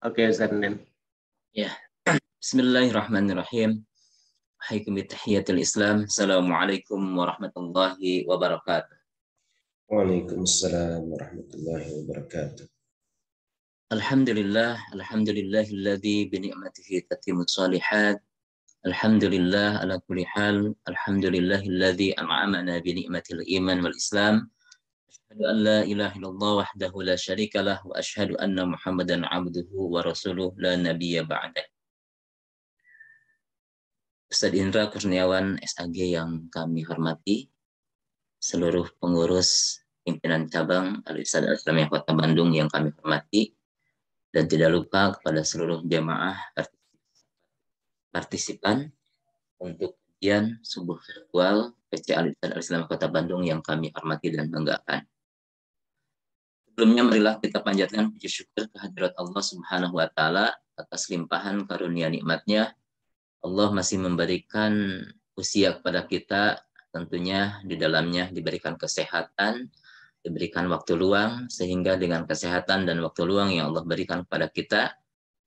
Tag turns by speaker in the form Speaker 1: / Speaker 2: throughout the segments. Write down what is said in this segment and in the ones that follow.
Speaker 1: Oke, Ustaz Nen.
Speaker 2: Ya, Bismillahirrahmanirrahim. Wahaikum tahiyatul Islam. Assalamualaikum warahmatullahi wabarakatuh.
Speaker 3: Waalaikumsalam warahmatullahi wabarakatuh.
Speaker 2: Alhamdulillahilladzi bi ni'matihi tatimmus shalihat. Alhamdulillah ala kulli hal. Alhamdulillahilladzi an'amana bi ni'matil iman wal Islam. Asyhadu an la ilaha illallah wahdahu la syarikalah wa asyhadu anna Muhammadan 'abduhu wa rasuluh la nabiyya ba'dah. Ustadz Indra Kurniawan SAG yang kami hormati, seluruh pengurus pimpinan cabang Al-Irsyad Al-Islamiyah Kota Bandung yang kami hormati, dan tidak lupa kepada seluruh jamaah partisipan untuk kajian subuh virtual PC Al-Irsyad Al-Islamiyah Kota Bandung yang kami hormati dan banggakan. Sebelumnya marilah kita panjatkan puji syukur kehadirat Allah Subhanahu wa taala atas limpahan karunia nikmatnya. Allah masih memberikan usia kepada kita, tentunya di dalamnya diberikan kesehatan, diberikan waktu luang, sehingga dengan kesehatan dan waktu luang yang Allah berikan kepada kita,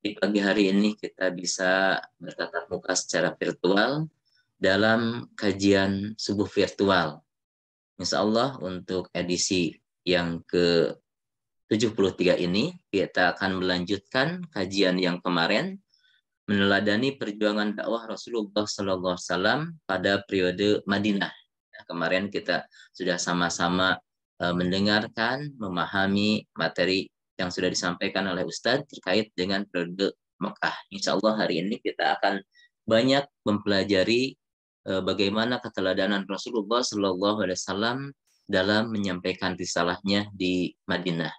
Speaker 2: di pagi hari ini kita bisa bertatap muka secara virtual dalam kajian subuh virtual. Insya Allah untuk edisi yang ke-73 ini, kita akan melanjutkan kajian yang kemarin, meneladani perjuangan dakwah Rasulullah Sallallahu Alaihi Wasallam pada periode Madinah. Kemarin kita sudah sama-sama mendengarkan, memahami materi yang sudah disampaikan oleh Ustadz terkait dengan periode Mekah. Insya Allah hari ini kita akan banyak mempelajari bagaimana keteladanan Rasulullah Sallallahu Alaihi Wasallam dalam menyampaikan risalahnya di Madinah.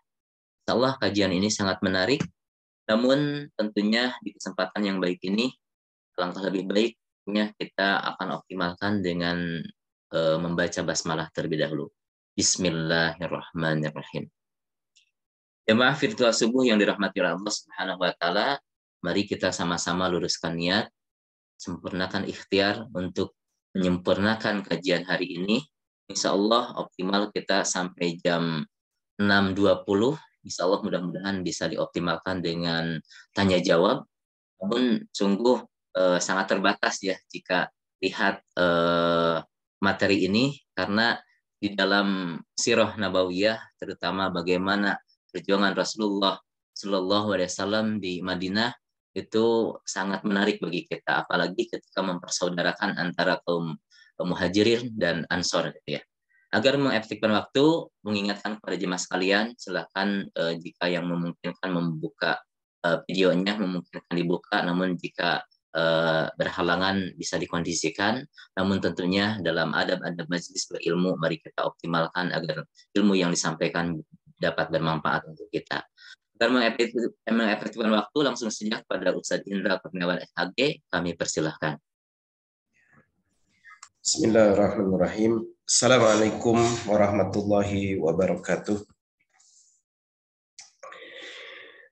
Speaker 2: Insya Allah kajian ini sangat menarik. Namun tentunya di kesempatan yang baik ini, alangkah lebih baiknya kita akan optimalkan dengan membaca basmalah terlebih dahulu. Bismillahirrahmanirrahim. Jemaah virtual subuh yang dirahmati oleh Allah Subhanahu wa taala, mari kita sama-sama luruskan niat, sempurnakan ikhtiar untuk menyempurnakan kajian hari ini. Insya Allah optimal kita sampai jam 6.20. Insya Allah mudah-mudahan bisa dioptimalkan dengan tanya jawab. Namun sungguh sangat terbatas ya jika lihat materi ini, karena di dalam sirah nabawiyah, terutama bagaimana perjuangan Rasulullah Shallallahu Alaihi Wasallam di Madinah, itu sangat menarik bagi kita, apalagi ketika mempersaudarakan antara kaum muhajirin dan ansor gitu ya. Agar mengefektifkan waktu, mengingatkan kepada jemaah sekalian, silakan jika yang memungkinkan membuka videonya, memungkinkan dibuka, namun jika berhalangan bisa dikondisikan. Namun tentunya dalam adab-adab majelis berilmu, mari kita optimalkan agar ilmu yang disampaikan dapat bermanfaat untuk kita. Agar mengefektifkan waktu, langsung saja kepada Ustadz Indra Kurniawan SAG, kami persilahkan.
Speaker 3: Bismillahirrahmanirrahim. Assalamualaikum warahmatullahi wabarakatuh.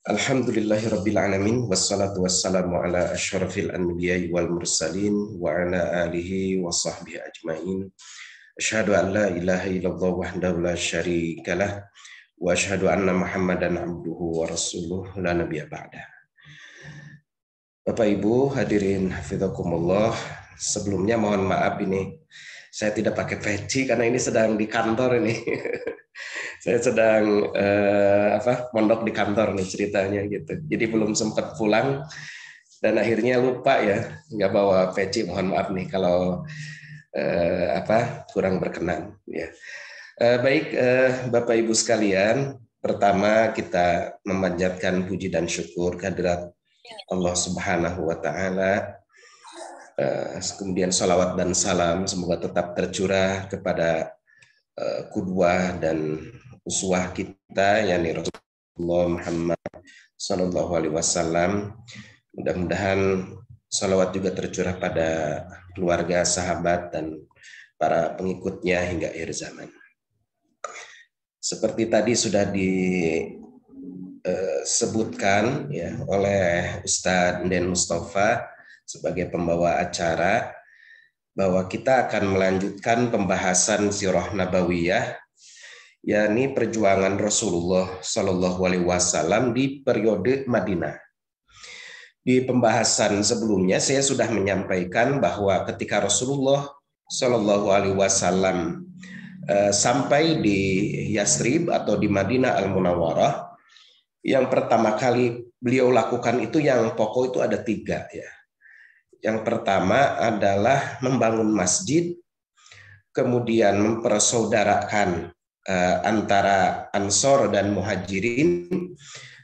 Speaker 3: Alhamdulillahirabbil alamin, wassalatu wassalamu ala asyrafil anbiya'i wal mursalin wa ala alihi wa sahbihi ajmain. Asyhadu an la ilaha illallah wahdahu la syarikalah wa asyhadu anna Muhammadan abduhu wa rasuluh la nabiyya ba'dah. Bapak Ibu hadirin hafizakumullah, sebelumnya mohon maaf ini saya tidak pakai peci karena ini sedang di kantor ini. Saya sedang mondok di kantor nih ceritanya gitu. Jadi belum sempat pulang dan akhirnya lupa ya nggak bawa peci. Mohon maaf nih kalau kurang berkenan ya. Baik Bapak Ibu sekalian, pertama kita memanjatkan puji dan syukur kehadirat Allah Subhanahu wa taala. Kemudian salawat dan salam semoga tetap tercurah kepada qudwah dan uswah kita, yakni Rasulullah Muhammad sallallahu alaihi wasallam. Mudah-mudahan salawat juga tercurah pada keluarga, sahabat dan para pengikutnya hingga akhir zaman. Seperti tadi sudah disebutkan ya oleh Ustadz Nden Mustafa sebagai pembawa acara, bahwa kita akan melanjutkan pembahasan sirah nabawiyah, yakni perjuangan Rasulullah Shallallahu Alaihi Wasallam di periode Madinah. Di pembahasan sebelumnya saya sudah menyampaikan bahwa ketika Rasulullah Shallallahu Alaihi Wasallam sampai di Yasrib atau di Madinah Al-Munawwarah, yang pertama kali beliau lakukan itu yang pokok itu ada 3 ya. Yang pertama adalah membangun masjid, kemudian mempersaudarakan antara Ansor dan Muhajirin.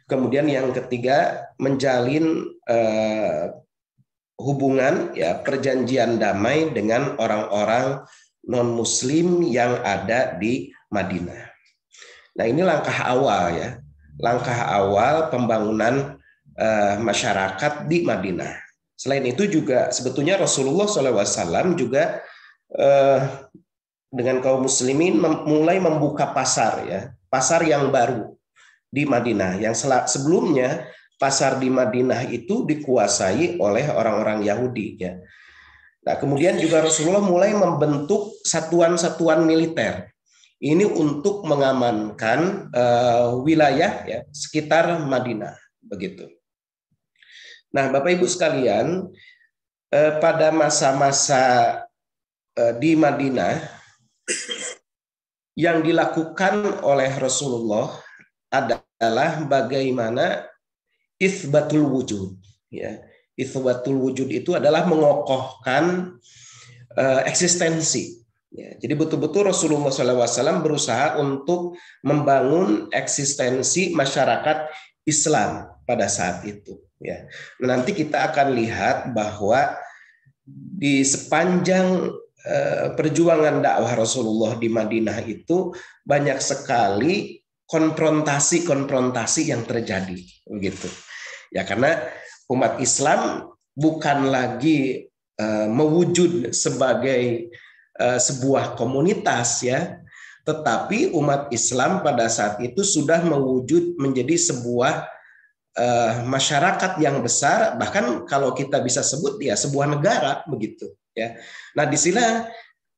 Speaker 3: Kemudian yang ketiga menjalin hubungan ya, perjanjian damai dengan orang-orang non-muslim yang ada di Madinah. Nah, ini langkah awal ya. Langkah awal pembangunan masyarakat di Madinah. Selain itu juga sebetulnya Rasulullah SAW juga dengan kaum muslimin mulai membuka pasar ya, pasar yang baru di Madinah, yang sebelumnya pasar di Madinah itu dikuasai oleh orang-orang Yahudi ya. Nah, kemudian juga Rasulullah mulai membentuk satuan-satuan militer ini untuk mengamankan wilayah ya sekitar Madinah begitu. Nah, Bapak Ibu sekalian, pada masa-masa di Madinah yang dilakukan oleh Rasulullah adalah bagaimana itsbatul wujud ya. Itsbatul wujud itu adalah mengokohkan eksistensi ya. Jadi betul-betul Rasulullah SAW berusaha untuk membangun eksistensi masyarakat Islam pada saat itu ya. Nanti kita akan lihat bahwa di sepanjang perjuangan dakwah Rasulullah di Madinah itu banyak sekali konfrontasi yang terjadi begitu ya, karena umat Islam bukan lagi mewujud sebagai sebuah komunitas ya, tetapi umat Islam pada saat itu sudah mewujud menjadi sebuah masyarakat yang besar, bahkan kalau kita bisa sebut ya sebuah negara begitu ya. Nah, di sini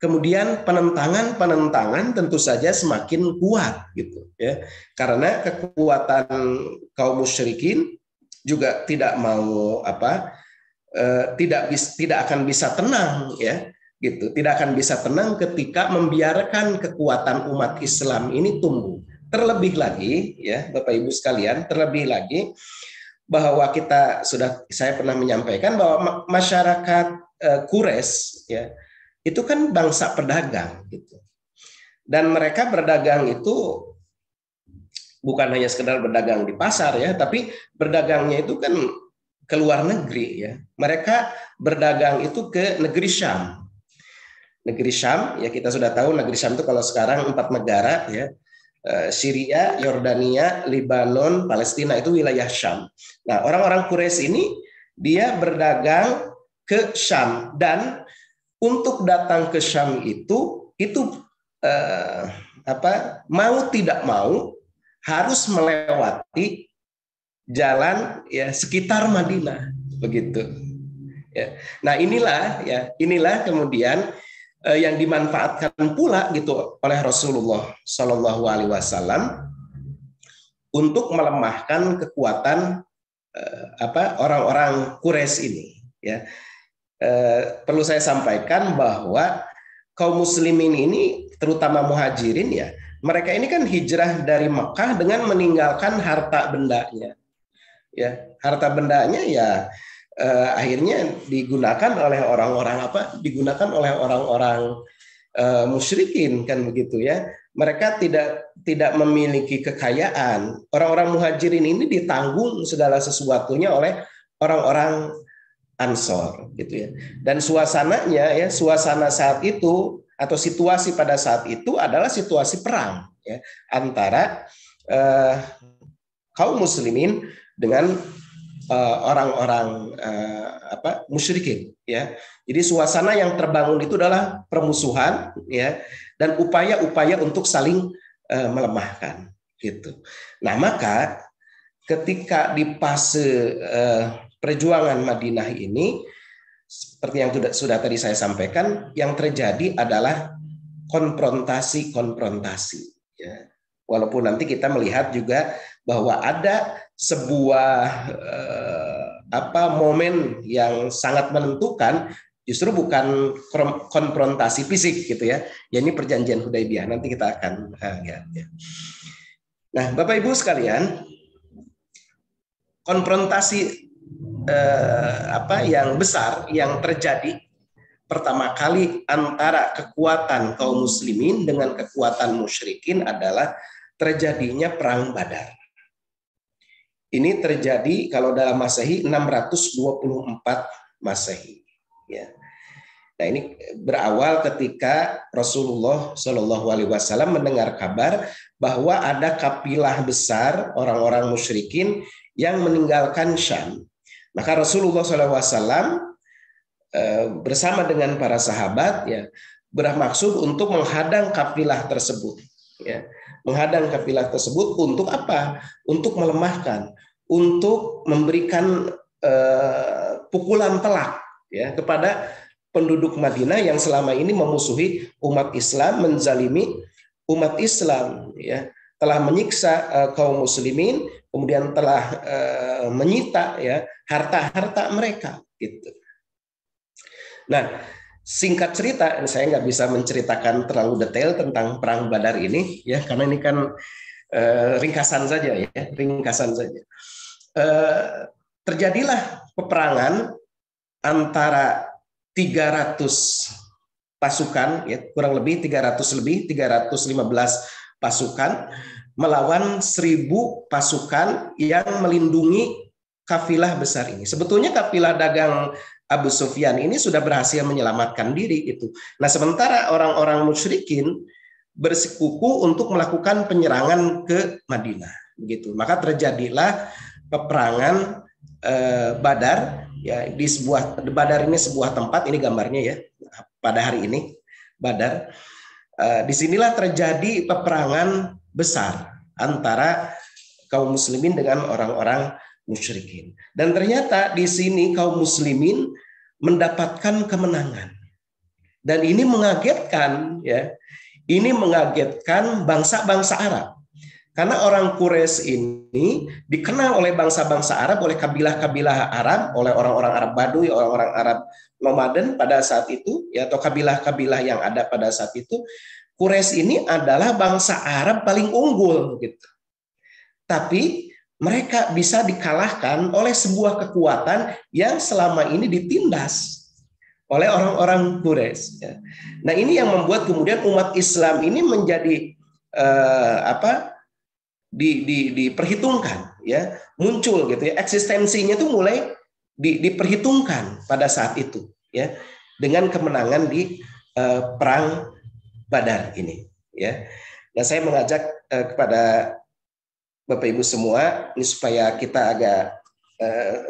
Speaker 3: kemudian penentangan tentu saja semakin kuat gitu ya, karena kekuatan kaum musyrikin juga tidak mau tidak akan bisa tenang ya gitu, tidak akan bisa tenang ketika membiarkan kekuatan umat Islam ini tumbuh. Terlebih lagi ya Bapak Ibu sekalian, terlebih lagi bahwa saya pernah menyampaikan bahwa masyarakat Quraisy ya itu kan bangsa pedagang gitu. Dan mereka berdagang itu bukan hanya sekedar berdagang di pasar ya, tapi berdagangnya itu kan ke luar negeri ya. Mereka berdagang itu ke negeri Syam. Negeri Syam ya, kita sudah tahu negeri Syam itu kalau sekarang 4 negara ya. Syria, Yordania, Lebanon, Palestina itu wilayah Syam. Nah, orang-orang Quraisy ini dia berdagang ke Syam, dan untuk datang ke Syam itu mau tidak mau harus melewati jalan ya sekitar Madinah begitu. Ya. Nah, inilah kemudian yang dimanfaatkan pula gitu oleh Rasulullah Shallallahu Alaihi Wasallam untuk melemahkan kekuatan orang-orang Quraisy ini. Ya, perlu saya sampaikan bahwa kaum muslimin ini, terutama muhajirin ya, mereka ini kan hijrah dari Mekah dengan meninggalkan harta bendanya. Ya, harta bendanya ya akhirnya digunakan oleh orang-orang musyrikin kan begitu ya. Mereka tidak memiliki kekayaan. Orang-orang muhajirin ini ditanggung segala sesuatunya oleh orang-orang Ansor gitu ya. Dan suasana saat itu atau situasi pada saat itu adalah situasi perang ya, antara kaum muslimin dengan orang-orang musyrikin ya. Jadi suasana yang terbangun itu adalah permusuhan ya, dan upaya-upaya untuk saling melemahkan gitu. Nah, maka ketika di fase perjuangan Madinah ini, seperti yang sudah tadi saya sampaikan, yang terjadi adalah konfrontasi ya. Walaupun nanti kita melihat juga bahwa ada sebuah momen yang sangat menentukan justru bukan konfrontasi fisik gitu ya. Ya ini perjanjian Hudaybiyah, nanti kita akan lihat ya. Nah, Bapak Ibu sekalian, konfrontasi yang besar yang terjadi pertama kali antara kekuatan kaum muslimin dengan kekuatan musyrikin adalah terjadinya perang Badar. Ini terjadi kalau dalam Masehi 624 Masehi. Ya. Nah, ini berawal ketika Rasulullah Shallallahu Alaihi Wasallam mendengar kabar bahwa ada kafilah besar orang-orang musyrikin yang meninggalkan Syam. Maka Rasulullah SAW bersama dengan para sahabat ya bermaksud untuk menghadang kafilah tersebut. Ya, menghadang kafilah tersebut untuk apa? Untuk melemahkan, untuk memberikan pukulan telak ya kepada penduduk Madinah yang selama ini memusuhi umat Islam, menzalimi umat Islam, ya, telah menyiksa kaum muslimin, kemudian telah menyita ya harta-harta mereka gitu. Nah, singkat cerita, saya nggak bisa menceritakan terlalu detail tentang perang Badar ini ya, karena ini kan ringkasan saja ya, ringkasan saja. Terjadilah peperangan antara 300 pasukan ya, kurang lebih 315 pasukan melawan 1000 pasukan yang melindungi kafilah besar ini. Sebetulnya kafilah dagang Abu Sufyan ini sudah berhasil menyelamatkan diri itu. Nah, sementara orang-orang musyrikin bersikuku untuk melakukan penyerangan ke Madinah begitu. Maka terjadilah peperangan Badar ya, di Badar ini sebuah tempat, ini gambarnya ya pada hari ini Badar. Disinilah terjadi peperangan besar antara kaum muslimin dengan orang-orang musyrikin. Dan ternyata di sini kaum muslimin mendapatkan kemenangan. Dan ini mengagetkan ya. Ini mengagetkan bangsa-bangsa Arab. Karena orang Quraisy ini dikenal oleh bangsa-bangsa Arab, oleh kabilah-kabilah Arab, oleh orang-orang Arab Baduy, orang-orang Arab nomaden pada saat itu, ya, atau kabilah-kabilah yang ada pada saat itu. Quraisy ini adalah bangsa Arab paling unggul, gitu. Tapi mereka bisa dikalahkan oleh sebuah kekuatan yang selama ini ditindas oleh orang-orang Quraisy. Ya. Nah, ini yang membuat kemudian umat Islam ini menjadi diperhitungkan ya, muncul gitu ya, eksistensinya itu mulai diperhitungkan pada saat itu ya, dengan kemenangan di perang Badar ini ya. Nah, saya mengajak kepada Bapak Ibu semua ini supaya kita agak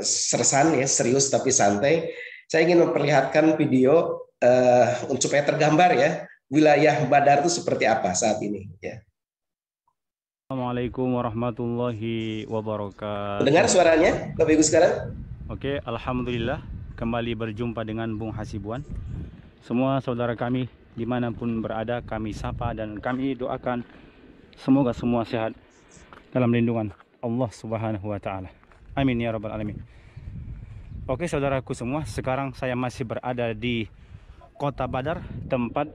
Speaker 3: sersan ya, serius tapi santai. Saya ingin memperlihatkan video supaya tergambar ya wilayah Badar itu seperti apa saat ini ya.
Speaker 1: Assalamualaikum warahmatullahi wabarakatuh.
Speaker 3: Dengar suaranya Bapak Ibu sekarang?
Speaker 1: Oke, alhamdulillah kembali berjumpa dengan Bung Hasibuan. Semua saudara kami dimanapun berada kami sapa dan kami doakan semoga semua sehat dalam lindungan Allah Subhanahu wa Ta'ala. Amin ya rabbal alamin. Oke saudaraku semua, sekarang saya masih berada di kota Badar, tempat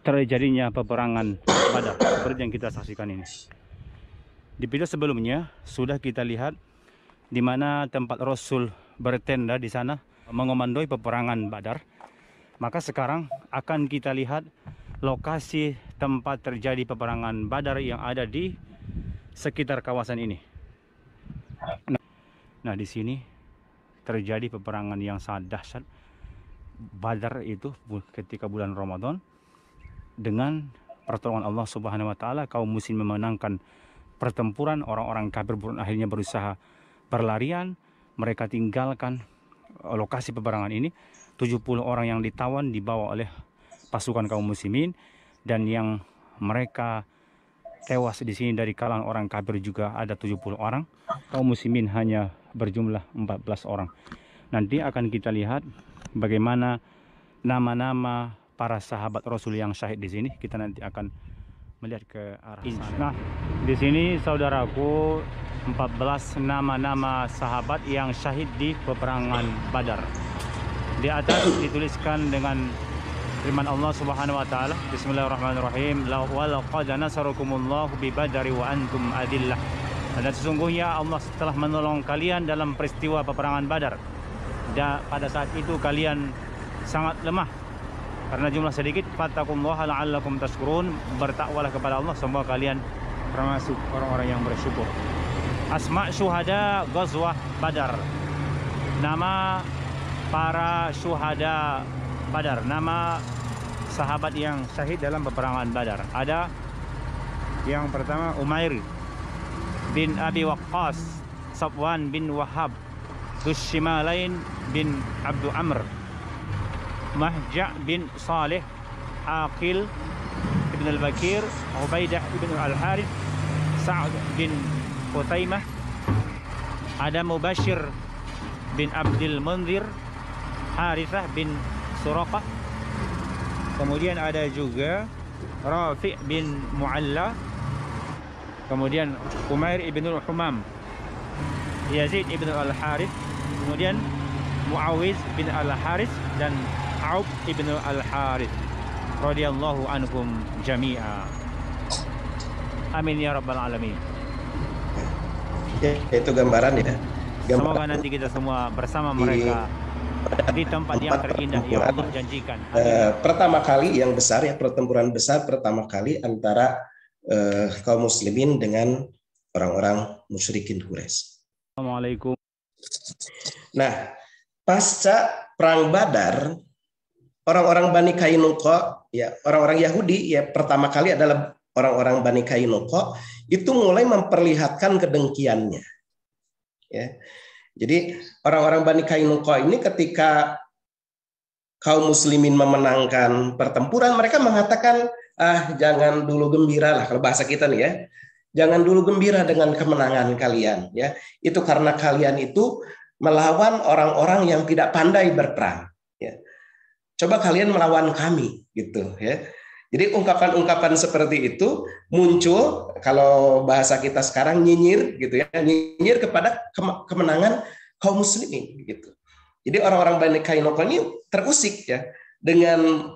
Speaker 1: terjadinya peperangan Badar seperti yang kita saksikan ini. Di video sebelumnya sudah kita lihat di mana tempat Rasul bertenda di sana mengomandoi peperangan Badar. Maka sekarang akan kita lihat lokasi tempat terjadi peperangan Badar yang ada di sekitar kawasan ini. Nah, di sini terjadi peperangan yang sangat dahsyat. Badar itu ketika bulan Ramadan, dengan pertolongan Allah Subhanahu wa Ta'ala kaum muslim memenangkan pertempuran. Orang-orang kafir akhirnya berusaha berlarian, mereka tinggalkan lokasi peperangan ini. 70 orang yang ditawan dibawa oleh pasukan kaum muslimin, dan yang mereka tewas di sini dari kalangan orang kafir juga ada 70 orang. Kaum muslimin hanya berjumlah 14 orang. Nanti akan kita lihat bagaimana nama-nama para sahabat Rasul yang syahid di sini. Kita nanti akan melihat ke arah sana. Nah, di sini saudaraku 14 nama-nama sahabat yang syahid di peperangan Badar. Di atas dituliskan dengan firman Allah Subhanahu wa taala, Bismillahirrahmanirrahim, wa laqad nasarakumullahu bi badri wa antum adillah. Dan sesungguhnya Allah telah menolong kalian dalam peristiwa peperangan Badar. Dan pada saat itu kalian sangat lemah karena jumlah sedikit. Fattaqullaha la'allakum tashkurun, bertakwalah kepada Allah semoga kalian termasuk orang-orang yang bersyukur. Asma syuhada Ghazwah Badar, nama para syuhada Badar, nama sahabat yang syahid dalam peperangan Badar. Ada yang pertama Umair bin Abi Waqqas, Safwan bin Wahab, Dushimalain bin Abdu Amr, Mahja' bin Saleh, Aqil ibn al-Bakir, Ubaidah ibn al-Harith, Sa'd bin Qutaimah, ada Mubashir bin Abdul Munzir, Harithah bin Suraqah, kemudian ada juga Rafi' bin Mu'alla, kemudian Umair ibn al-Humam, Yazid ibn al-Harith, kemudian Muawiz bin al-Harith dan Auf ibn al-Harith radhiyallahu anhum jami'a. Amin ya rabbal alamin.
Speaker 3: Ya, itu gambaran ya.
Speaker 1: Semoga nanti kita semua bersama mereka di tempat yang terindah yang Allah janjikan.
Speaker 3: Pertama kali yang besar ya, pertempuran besar pertama kali antara kaum muslimin dengan orang-orang musyrikin Quraisy.
Speaker 1: Assalamualaikum.
Speaker 3: Nah, pasca perang Badar, orang-orang Bani Qainuqa, ya orang-orang Yahudi ya pertama kali adalah orang-orang Bani Qainuqa itu mulai memperlihatkan kedengkiannya. Ya. Jadi orang-orang Bani Qainuqa ini ketika kaum muslimin memenangkan pertempuran, mereka mengatakan, jangan dulu gembira lah, kalau bahasa kita nih ya. Jangan dulu gembira dengan kemenangan kalian ya. Itu karena kalian itu melawan orang-orang yang tidak pandai berperang ya. Coba kalian melawan kami gitu ya. Jadi ungkapan-ungkapan seperti itu muncul, kalau bahasa kita sekarang nyinyir gitu ya, nyinyir kepada kemenangan kaum muslimin gitu. Jadi orang-orang Bani Qainuqa ini terusik ya dengan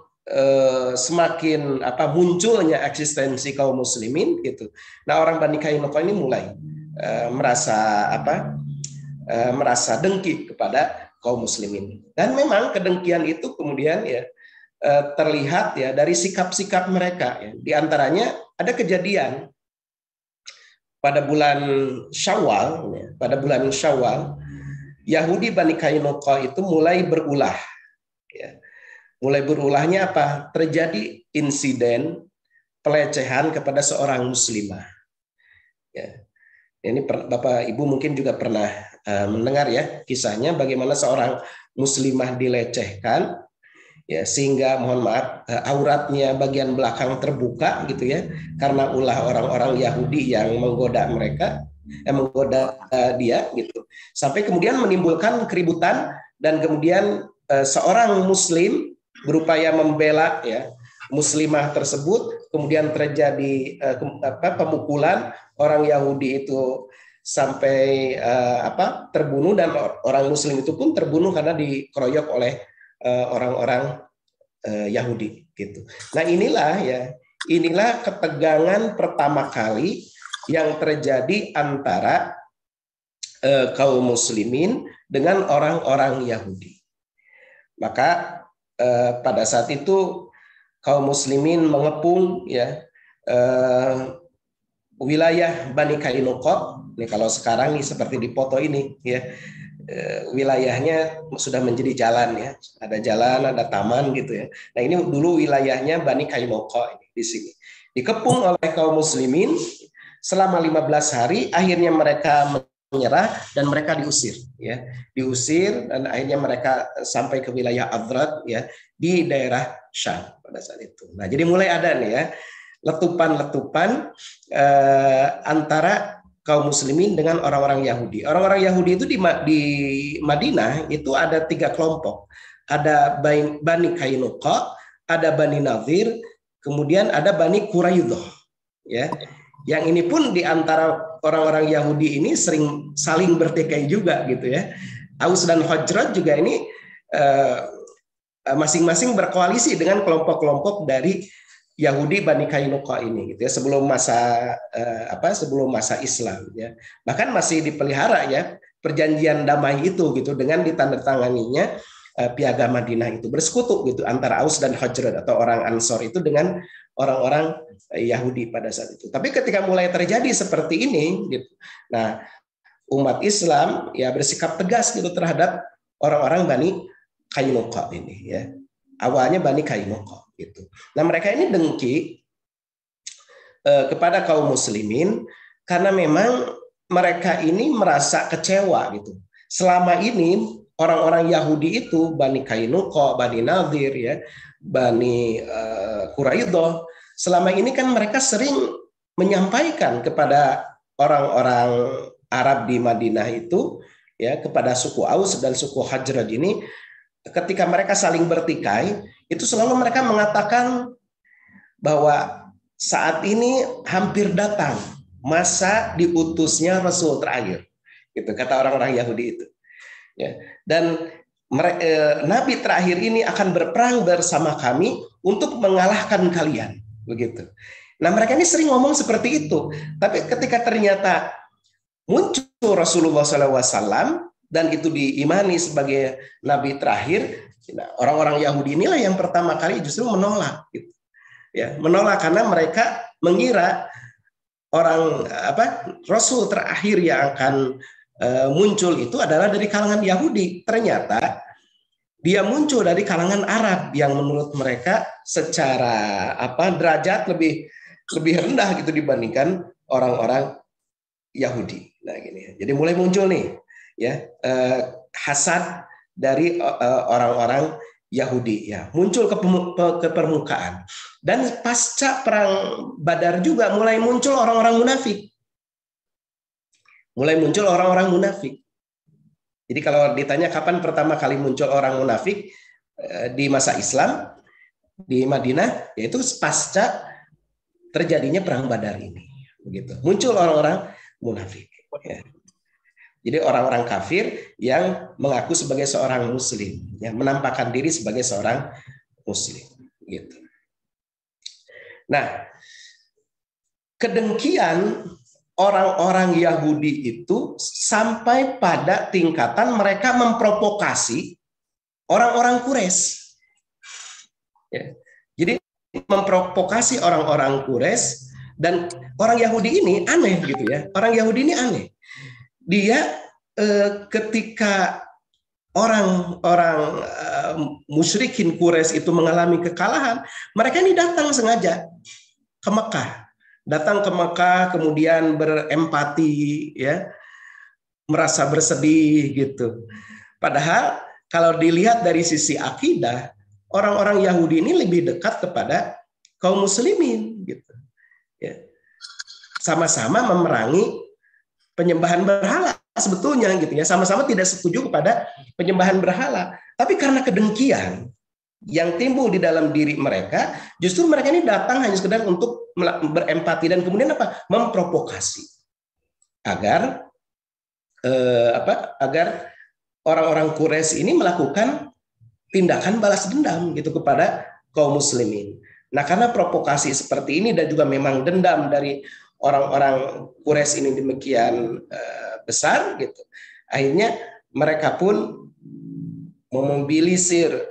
Speaker 3: semakin munculnya eksistensi kaum muslimin gitu. Nah, orang Bani Qainuqa ini mulai merasa dengki kepada kaum muslimin. Dan memang kedengkian itu kemudian ya terlihat ya dari sikap-sikap mereka ya. Di antaranya ada kejadian pada bulan Syawal ya, Yahudi Bani Qainuqa itu mulai berulah ya. Mulai berulahnya apa? Terjadi insiden pelecehan kepada seorang muslimah. Ya. Ini Bapak Ibu mungkin juga pernah mendengar ya kisahnya bagaimana seorang muslimah dilecehkan ya, sehingga mohon maaf auratnya bagian belakang terbuka gitu ya, karena ulah orang-orang Yahudi yang menggoda dia gitu, sampai kemudian menimbulkan keributan dan kemudian seorang muslim berupaya membela ya muslimah tersebut, kemudian terjadi pemukulan, orang Yahudi itu sampai terbunuh dan orang muslim itu pun terbunuh karena dikeroyok oleh orang-orang Yahudi gitu. Nah, inilah ketegangan pertama kali yang terjadi antara kaum muslimin dengan orang-orang Yahudi. Maka pada saat itu kaum muslimin mengepung ya wilayah Bani Qainuqa. Ini kalau sekarang nih seperti di foto ini ya, wilayahnya sudah menjadi jalan ya, ada jalan, ada taman gitu ya. Nah, ini dulu wilayahnya Bani Qainuqa di sini. Dikepung oleh kaum muslimin selama 15 hari, akhirnya mereka menyerah dan mereka diusir ya. Diusir dan akhirnya mereka sampai ke wilayah Adrat ya di daerah Syam pada saat itu. Nah, jadi mulai ada nih ya letupan-letupan antara kaum muslimin dengan orang-orang Yahudi. Orang-orang Yahudi itu di Madinah itu ada 3 kelompok. Ada Bani Qainuqa, ada Bani Nadir, kemudian ada Bani Quraidah. Ya. Yang ini pun di antara orang-orang Yahudi ini sering saling bertikai juga gitu ya. Aus dan Khazraj juga ini masing-masing berkoalisi dengan kelompok-kelompok dari Yahudi Bani Kainuqa ini gitu ya, sebelum masa Islam ya. Bahkan masih dipelihara ya perjanjian damai itu gitu dengan ditandatanganinya Piagam Madinah itu, bersekutu gitu antara Aus dan Khazraj atau orang Ansor itu dengan orang-orang Yahudi pada saat itu. Tapi ketika mulai terjadi seperti ini gitu. Nah, umat Islam ya bersikap tegas gitu terhadap orang-orang Bani Kainuqa ini ya. Awalnya Bani Kainuqa gitu. Nah, mereka ini dengki kepada kaum muslimin karena memang mereka ini merasa kecewa gitu. Selama ini orang-orang Yahudi itu Bani Kainuqa, Bani Nadir ya, Bani Quraidah, selama ini kan mereka sering menyampaikan kepada orang-orang Arab di Madinah itu ya, kepada suku Aus dan suku Khazraj ini, ketika mereka saling bertikai, itu selalu mereka mengatakan bahwa saat ini hampir datang masa diutusnya Rasul terakhir, gitu kata orang-orang Yahudi itu. Ya. Dan Nabi terakhir ini akan berperang bersama kami untuk mengalahkan kalian, begitu. Nah, mereka ini sering ngomong seperti itu, tapi ketika ternyata muncul Rasulullah SAW dan itu diimani sebagai Nabi terakhir, orang-orang Yahudi inilah yang pertama kali justru menolak, gitu. Ya, menolak karena mereka mengira Rasul terakhir yang akan muncul itu adalah dari kalangan Yahudi. Ternyata dia muncul dari kalangan Arab yang menurut mereka secara derajat lebih rendah gitu dibandingkan orang-orang Yahudi. Nah, gini. Jadi mulai muncul nih ya hasad dari orang-orang Yahudi ya, muncul ke permukaan. Dan pasca perang Badar juga mulai muncul orang-orang munafik. Mulai muncul orang-orang munafik. Jadi kalau ditanya kapan pertama kali muncul orang munafik di masa Islam di Madinah, yaitu pasca terjadinya perang Badar ini. Begitu. Muncul orang-orang munafik. Ya. Jadi orang-orang kafir yang mengaku sebagai seorang muslim, ya, menampakkan diri sebagai seorang muslim. Gitu. Nah, kedengkian orang-orang Yahudi itu sampai pada tingkatan mereka memprovokasi orang-orang Quraisy. Ya. Jadi memprovokasi orang-orang Quraisy, dan orang Yahudi ini aneh gitu ya. Orang Yahudi ini aneh. Dia ketika orang-orang musyrikin Quraisy itu mengalami kekalahan, mereka ini datang sengaja ke Mekah. Datang ke Mekah, kemudian berempati, ya, merasa bersedih gitu. Padahal kalau dilihat dari sisi akidah, orang-orang Yahudi ini lebih dekat kepada kaum muslimin, gitu. Ya. Sama-sama memerangi penyembahan berhala sebetulnya, gitu ya. Sama-sama tidak setuju kepada penyembahan berhala, tapi karena kedengkian yang timbul di dalam diri mereka, justru mereka ini datang hanya sekedar untuk berempati dan kemudian memprovokasi agar agar orang-orang Quraisy ini melakukan tindakan balas dendam gitu kepada kaum muslimin. Nah, karena provokasi seperti ini dan juga memang dendam dari orang-orang Quraisy ini demikian besar gitu, akhirnya mereka pun memobilisir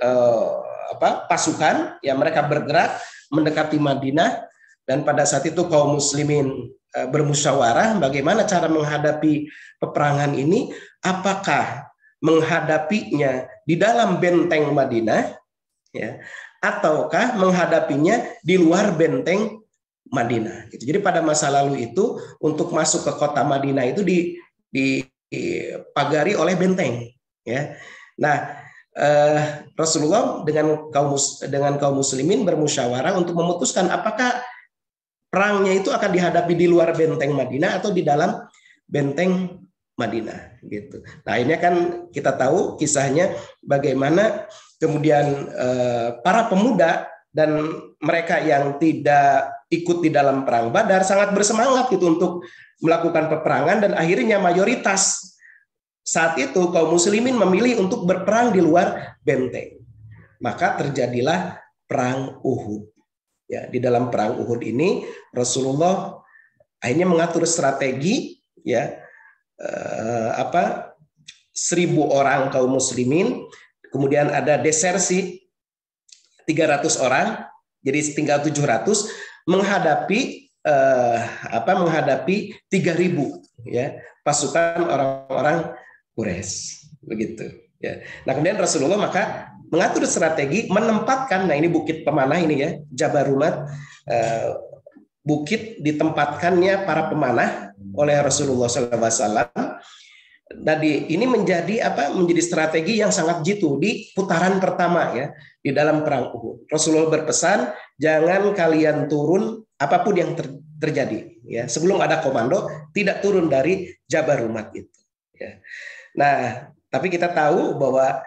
Speaker 3: pasukan, ya, mereka bergerak mendekati Madinah, dan pada saat itu kaum muslimin bermusyawarah bagaimana cara menghadapi peperangan ini, apakah menghadapinya di dalam benteng Madinah, ya, ataukah menghadapinya di luar benteng Madinah. Jadi pada masa lalu itu untuk masuk ke kota Madinah itu dipagari oleh benteng, ya. Nah, Rasulullah dengan kaum muslimin bermusyawarah untuk memutuskan apakah perangnya itu akan dihadapi di luar benteng Madinah atau di dalam benteng Madinah, gitu. Nah, ini kan kita tahu kisahnya bagaimana kemudian para pemuda dan mereka yang tidak ikut di dalam perang Badar sangat bersemangat gitu untuk melakukan peperangan, dan akhirnya mayoritas saat itu kaum muslimin memilih untuk berperang di luar benteng. Maka terjadilah perang Uhud. Ya, di dalam perang Uhud ini Rasulullah akhirnya mengatur strategi, ya, 1.000 orang kaum muslimin, kemudian ada desersi 300 orang, jadi tinggal 700 menghadapi 3.000 ya pasukan orang-orang Quraisy, begitu ya. Nah, kemudian Rasulullah maka mengatur strategi menempatkan, nah ini bukit pemanah ini ya, Jabarumat, bukit ditempatkannya para pemanah oleh Rasulullah SAW. Ini menjadi strategi yang sangat jitu di putaran pertama ya di dalam perang Uhud. Rasulullah berpesan, jangan kalian turun apapun yang terjadi ya, sebelum ada komando tidak turun dari Jabarumat itu ya. Nah, tapi kita tahu bahwa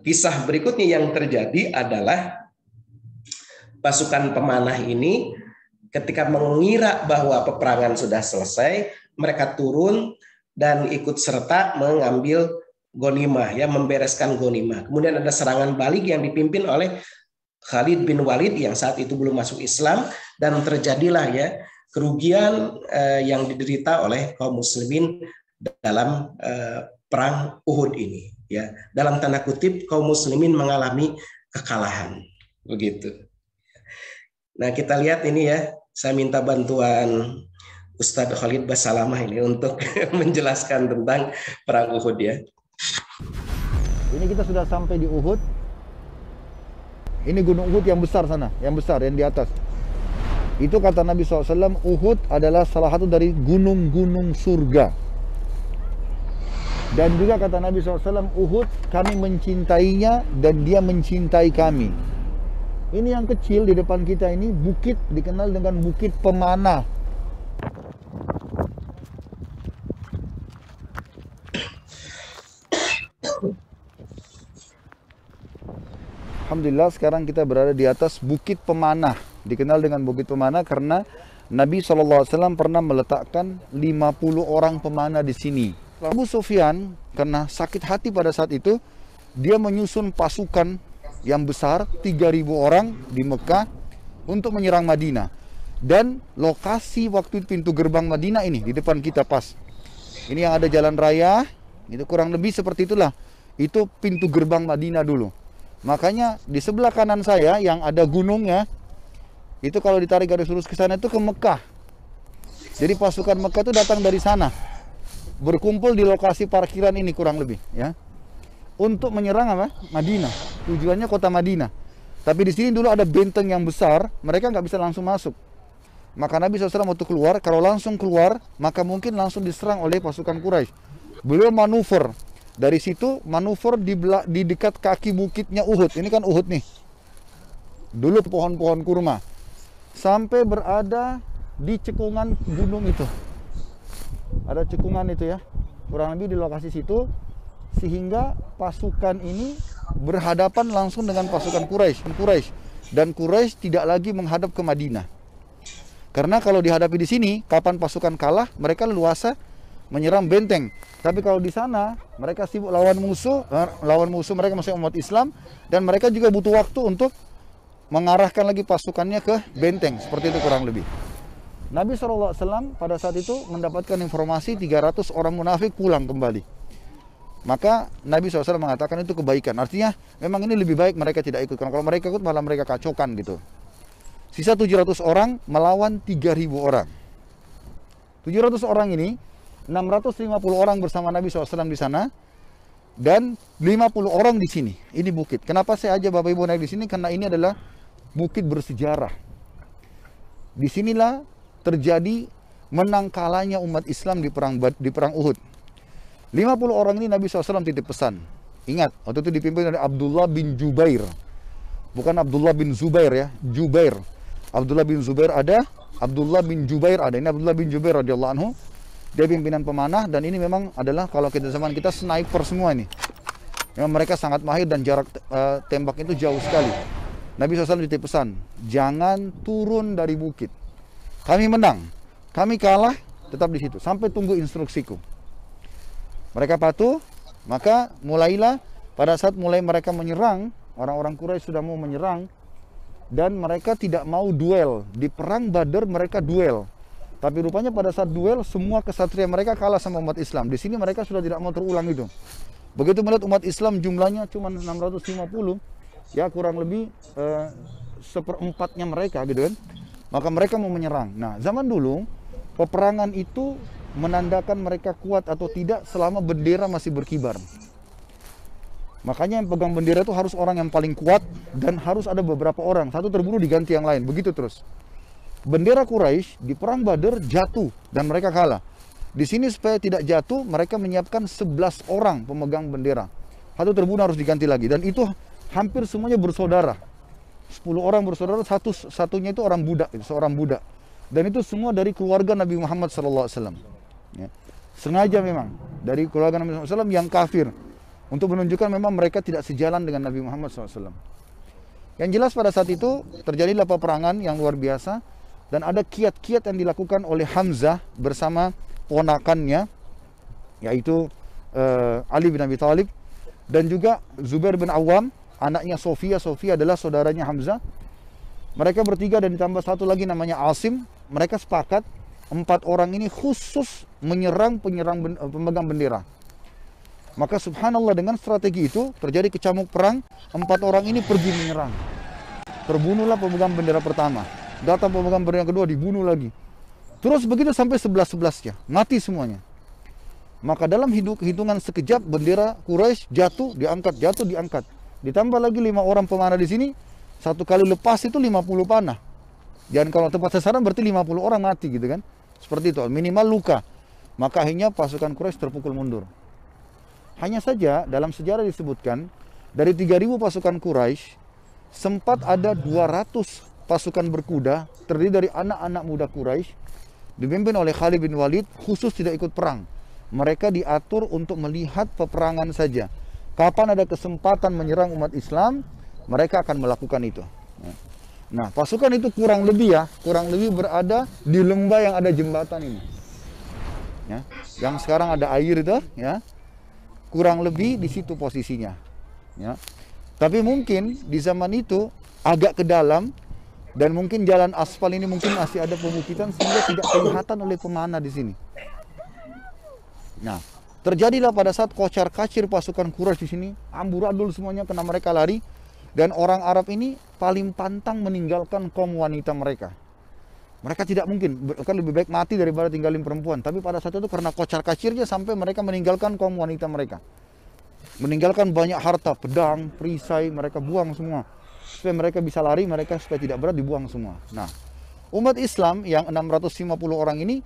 Speaker 3: kisah berikutnya yang terjadi adalah pasukan pemanah ini ketika mengira bahwa peperangan sudah selesai, mereka turun dan ikut serta mengambil ghanimah ya, membereskan ghanimah. Kemudian ada serangan balik yang dipimpin oleh Khalid bin Walid yang saat itu belum masuk Islam, dan terjadilah ya kerugian yang diderita oleh kaum muslimin dalam perang Uhud ini ya. Dalam tanda kutip kaum muslimin mengalami kekalahan, begitu. Nah, kita lihat ini ya, saya minta bantuan Ustadz Khalid Basalamah ini untuk menjelaskan tentang perang Uhud ya.
Speaker 4: Ini kita sudah sampai di Uhud. Ini gunung Uhud yang besar sana, yang besar, yang di atas. Itu kata Nabi SAW, Uhud adalah salah satu dari gunung-gunung surga. Dan juga kata Nabi SAW, Uhud kami mencintainya dan dia mencintai kami. Ini yang kecil di depan kita ini, bukit dikenal dengan Bukit Pemanah. Alhamdulillah sekarang kita berada di atas Bukit Pemanah. Dikenal dengan Bukit Pemanah karena Nabi SAW pernah meletakkan 50 orang pemanah di sini. Abu Sufyan karena sakit hati pada saat itu, dia menyusun pasukan yang besar 3.000 orang di Mekah untuk menyerang Madinah. Dan lokasi waktu pintu gerbang Madinah ini di depan kita pas. Ini yang ada jalan raya, itu kurang lebih seperti itulah. Itu pintu gerbang Madinah dulu. Makanya di sebelah kanan saya yang ada gunungnya, itu kalau ditarik garis lurus ke sana itu ke Mekah. Jadi pasukan Mekah itu datang dari sana, berkumpul di lokasi parkiran ini kurang lebih ya, untuk menyerang apa? Madinah. Tujuannya kota Madinah. Tapi di sini dulu ada benteng yang besar, mereka nggak bisa langsung masuk. Maka Nabi SAW waktu keluar, kalau langsung keluar, maka mungkin langsung diserang oleh pasukan Quraisy. Beliau manuver. Dari situ manuver di dekat kaki bukitnya Uhud. Ini kan Uhud nih. Dulu pohon-pohon kurma. Sampai berada di cekungan gunung itu. Ada cekungan itu ya. Kurang lebih di lokasi situ. Sehingga pasukan ini berhadapan langsung dengan pasukan Quraisy. Dan Quraisy tidak lagi menghadap ke Madinah. Karena kalau dihadapi di sini, kapan pasukan kalah, mereka leluasa menyerang benteng. Tapi kalau di sana mereka sibuk lawan musuh mereka masih umat Islam, dan mereka juga butuh waktu untuk mengarahkan lagi pasukannya ke benteng, seperti itu kurang lebih. Nabi SAW pada saat itu mendapatkan informasi 300 orang munafik pulang kembali. Maka Nabi SAW mengatakan itu kebaikan. Artinya memang ini lebih baik mereka tidak ikut. Kalau mereka ikut malah mereka kacaukan gitu. Sisa 700 orang melawan 3.000 orang. 700 orang ini 650 orang bersama Nabi SAW di sana, dan 50 orang di sini. Ini bukit. Kenapa saya ajak Bapak Ibu naik di sini? Karena ini adalah bukit bersejarah. Disinilah terjadi menang kalahnya umat Islam di perang Uhud. 50 orang ini Nabi SAW titip pesan. Ingat, waktu itu dipimpin oleh Abdullah bin Jubair. Bukan Abdullah bin Zubair ya, Jubair. Abdullah bin Zubair ada, Abdullah bin Jubair ada. Ini Abdullah bin Jubair radhiyallahu anhu. Dia pimpinan pemanah, dan ini memang adalah kalau kita zaman kita sniper semua ini. Memang mereka sangat mahir dan jarak tembak itu jauh sekali. Nabi SAW titip pesan, jangan turun dari bukit. Kami menang, kami kalah, tetap di situ sampai tunggu instruksiku. Mereka patuh, maka mulailah pada saat mulai mereka menyerang, orang-orang Quraisy sudah mau menyerang dan mereka tidak mau duel. Di perang Badar mereka duel. Tapi rupanya pada saat duel semua kesatria mereka kalah sama umat Islam. Di sini mereka sudah tidak mau terulang itu. Begitu melihat umat Islam jumlahnya cuma 650, ya kurang lebih seperempatnya mereka gitu kan. Maka mereka mau menyerang. Nah, zaman dulu peperangan itu menandakan mereka kuat atau tidak selama bendera masih berkibar. Makanya yang pegang bendera itu harus orang yang paling kuat dan harus ada beberapa orang. Satu terbunuh diganti yang lain, begitu terus. Bendera Quraisy di perang Badar jatuh dan mereka kalah. Di sini supaya tidak jatuh, mereka menyiapkan 11 orang pemegang bendera. Satu terbunuh harus diganti lagi dan itu hampir semuanya bersaudara. 10 orang bersaudara, satunya itu orang budak, seorang budak. Dan itu semua dari keluarga Nabi Muhammad SAW. Ya. Sengaja memang dari keluarga Nabi Muhammad SAW yang kafir untuk menunjukkan memang mereka tidak sejalan dengan Nabi Muhammad SAW. Yang jelas pada saat itu terjadilah peperangan yang luar biasa. Dan ada kiat-kiat yang dilakukan oleh Hamzah bersama ponakannya, yaitu Ali bin Abi Thalib, dan juga Zubair bin Awam, anaknya Sofia. Sofia adalah saudaranya Hamzah. Mereka bertiga dan ditambah satu lagi namanya Asim. Mereka sepakat 4 orang ini khusus menyerang pemegang bendera. Maka subhanallah dengan strategi itu terjadi kecamuk perang. 4 orang ini pergi menyerang. Terbunuhlah pemegang bendera pertama. Datang pemegang bendera yang kedua, dibunuh lagi. Terus begitu sampai 11-11-nya, mati semuanya. Maka dalam hitungan sekejap bendera Quraisy jatuh, diangkat. Ditambah lagi 5 orang pemanah di sini, satu kali lepas itu 50 panah. Dan kalau tepat sasaran berarti 50 orang mati gitu kan. Seperti itu, minimal luka. Maka akhirnya pasukan Quraisy terpukul mundur. Hanya saja dalam sejarah disebutkan dari 3.000 pasukan Quraisy sempat ada 200 pasukan berkuda terdiri dari anak-anak muda Quraisy dipimpin oleh Khalid bin Walid, khusus tidak ikut perang. Mereka diatur untuk melihat peperangan saja. Kapan ada kesempatan menyerang umat Islam, mereka akan melakukan itu. Nah, pasukan itu kurang lebih berada di lembah yang ada jembatan ini. Ya, yang sekarang ada air itu, ya. Kurang lebih di situ posisinya. Ya. Tapi mungkin di zaman itu agak ke dalam. Dan mungkin jalan aspal ini mungkin masih ada pebukitan sehingga tidak kelihatan oleh pemanah di sini. Nah, terjadilah pada saat kocar-kacir pasukan Quraisy di sini, amburadul semuanya kena mereka lari, dan orang Arab ini paling pantang meninggalkan kaum wanita mereka. Mereka tidak mungkin, kan lebih baik mati daripada tinggalin perempuan. Tapi pada saat itu karena kocar-kacirnya sampai mereka meninggalkan kaum wanita mereka. Meninggalkan banyak harta, pedang, perisai, mereka buang semua. Supaya mereka bisa lari, mereka supaya tidak berat dibuang semua. Nah, umat Islam yang 650 orang ini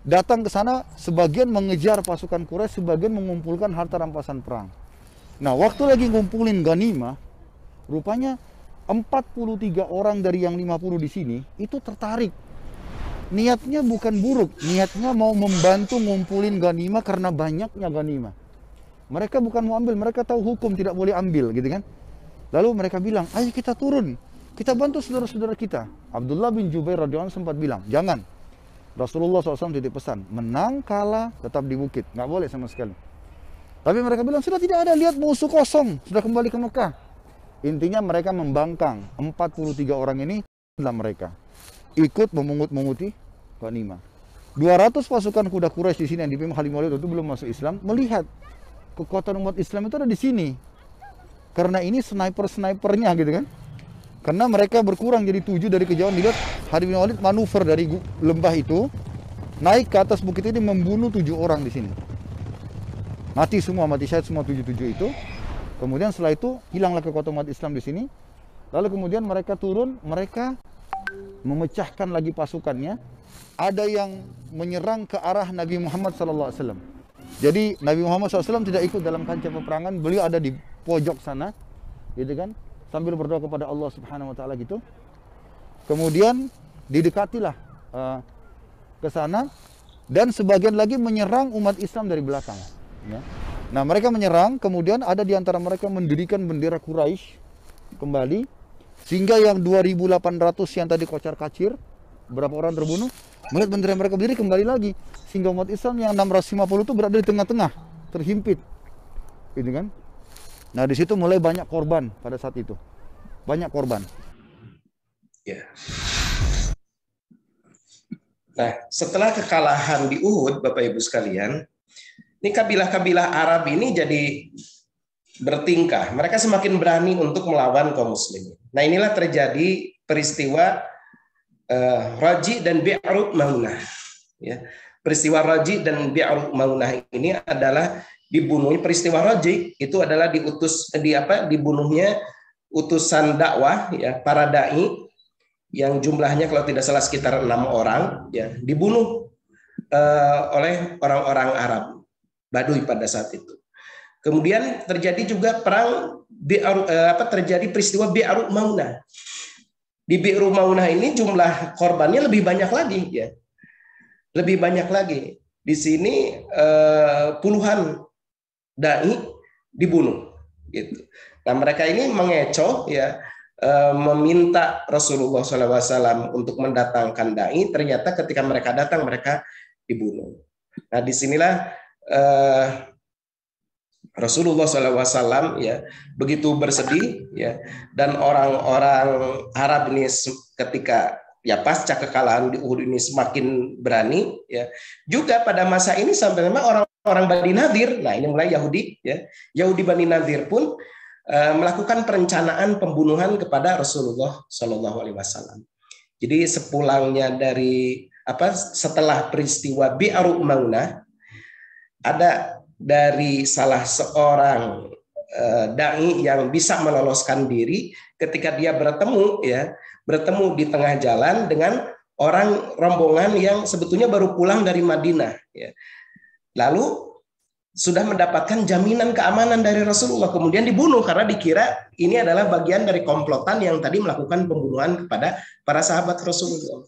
Speaker 4: datang ke sana, sebagian mengejar pasukan Quraisy, sebagian mengumpulkan harta rampasan perang. Nah, waktu lagi ngumpulin ghanimah, rupanya 43 orang dari yang 50 di sini itu tertarik. Niatnya bukan buruk, niatnya mau membantu ngumpulin ghanimah karena banyaknya ghanimah. Mereka bukan mau ambil, mereka tahu hukum tidak boleh ambil, gitu kan? Lalu mereka bilang, ayo kita turun, kita bantu saudara-saudara kita. Abdullah bin Jubair radhiyallahu anhu sempat bilang, jangan. Rasulullah SAW titip pesan, menang kalah tetap di bukit, nggak boleh sama sekali. Tapi mereka bilang, sudah tidak ada, lihat musuh kosong, sudah kembali ke Mekah. Intinya mereka membangkang 43 orang ini dalam mereka ikut memungut-munguti ghanimah. 200 pasukan kuda Quraisy di sini yang dipimpin Khalid bin Walid itu belum masuk Islam, melihat kekuatan umat Islam itu ada di sini. Karena ini sniper-snipernya gitu kan. Karena mereka berkurang jadi 7 dari kejauhan, dilihat Khalid bin Walid manuver dari lembah itu naik ke atas bukit ini membunuh 7 orang di sini. Mati semua, mati syahid semua 7 itu. Kemudian setelah itu hilanglah kekuatan umat Islam di sini. Lalu kemudian mereka turun, mereka memecahkan lagi pasukannya. Ada yang menyerang ke arah Nabi Muhammad SAW. Jadi Nabi Muhammad SAW tidak ikut dalam kancah peperangan, beliau ada di pojok sana, gitu kan, sambil berdoa kepada Allah Subhanahu Wa Taala gitu. Kemudian didekatilah ke sana dan sebagian lagi menyerang umat Islam dari belakang. Ya. Nah mereka menyerang, kemudian ada di antara mereka mendirikan bendera Quraisy kembali. Sehingga yang 2.800 yang tadi kocar kacir, berapa orang terbunuh, melihat bendera mereka berdiri kembali lagi. Sehingga umat Islam yang 650 itu berada di tengah-tengah, terhimpit. Gitu kan? Nah, di situ mulai banyak korban pada saat itu. Banyak korban.
Speaker 3: Ya. Nah, setelah kekalahan di Uhud, Bapak Ibu sekalian, ini kabilah-kabilah Arab ini jadi bertingkah. Mereka semakin berani untuk melawan kaum muslimin. Nah, inilah terjadi peristiwa Raji dan Bi'ru Maunah. Ya. Peristiwa Raji dan Bi'ru Maunah ini adalah dibunuhnya. Peristiwa Raji itu adalah dibunuhnya utusan dakwah, ya, para dai yang jumlahnya kalau tidak salah sekitar 6 orang, ya, dibunuh oleh orang-orang Arab Baduy pada saat itu. Kemudian terjadi juga terjadi peristiwa Bi'ru Maunah. Di Bi'ru Maunah ini jumlah korbannya lebih banyak lagi, ya. Lebih banyak lagi. Di sini puluhan dai dibunuh, gitu. Nah, mereka ini mengecoh, ya, meminta Rasulullah SAW untuk mendatangkan dai. Ternyata ketika mereka datang, mereka dibunuh. Nah, disinilah Rasulullah SAW, ya, begitu bersedih, ya, dan orang-orang Arab ini ketika, ya, pasca kekalahan di Uhud ini semakin berani, ya. Juga pada masa ini sampai memang orang-orang Bani Nadir, nah ini mulai Yahudi, ya, Yahudi Bani Nadir pun melakukan perencanaan pembunuhan kepada Rasulullah SAW. Jadi sepulangnya setelah peristiwa Bi'ru Maunah, ada dari salah seorang dai yang bisa meloloskan diri ketika dia bertemu di tengah jalan dengan orang rombongan yang sebetulnya baru pulang dari Madinah, ya. Lalu sudah mendapatkan jaminan keamanan dari Rasulullah, kemudian dibunuh karena dikira ini adalah bagian dari komplotan yang tadi melakukan pembunuhan kepada para sahabat Rasulullah.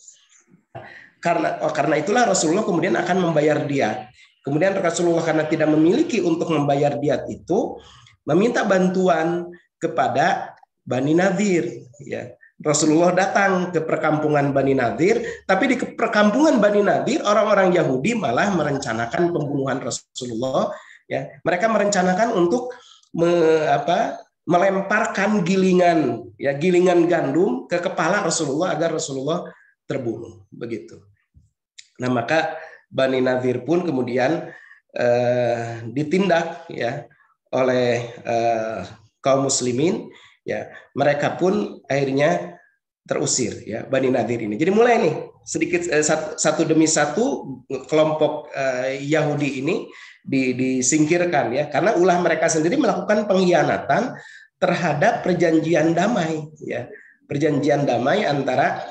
Speaker 3: Karena itulah Rasulullah kemudian akan membayar diat. Kemudian Rasulullah karena tidak memiliki untuk membayar diat itu, meminta bantuan kepada Bani Nadir, ya. Rasulullah datang ke perkampungan Bani Nadir, tapi di perkampungan Bani Nadir orang-orang Yahudi malah merencanakan pembunuhan Rasulullah, ya. Mereka merencanakan untuk melemparkan gilingan gandum ke kepala Rasulullah agar Rasulullah terbunuh, begitu. Nah, maka Bani Nadir pun kemudian ditindak, ya, oleh kaum muslimin, ya. Mereka pun akhirnya terusir, ya, Bani Nadir ini. Jadi mulai nih sedikit satu demi satu kelompok Yahudi ini disingkirkan, ya, karena ulah mereka sendiri melakukan pengkhianatan terhadap perjanjian damai, ya. Perjanjian damai antara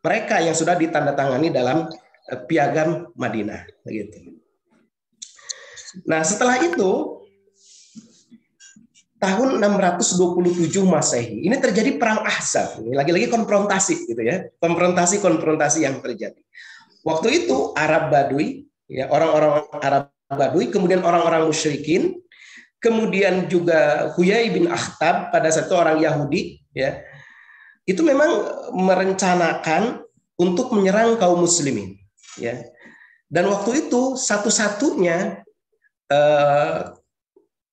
Speaker 3: mereka yang sudah ditandatangani dalam Piagam Madinah, begitu. Nah, setelah itu tahun 627 Masehi ini terjadi perang Ahzab. Ini lagi-lagi konfrontasi, gitu, ya. Konfrontasi yang terjadi. Waktu itu Arab Baduy, ya, orang-orang Arab Baduy, kemudian orang-orang musyrikin, kemudian juga Huyai bin Akhtab pada satu orang Yahudi, ya. Itu memang merencanakan untuk menyerang kaum muslimin, ya. Dan waktu itu satu-satunya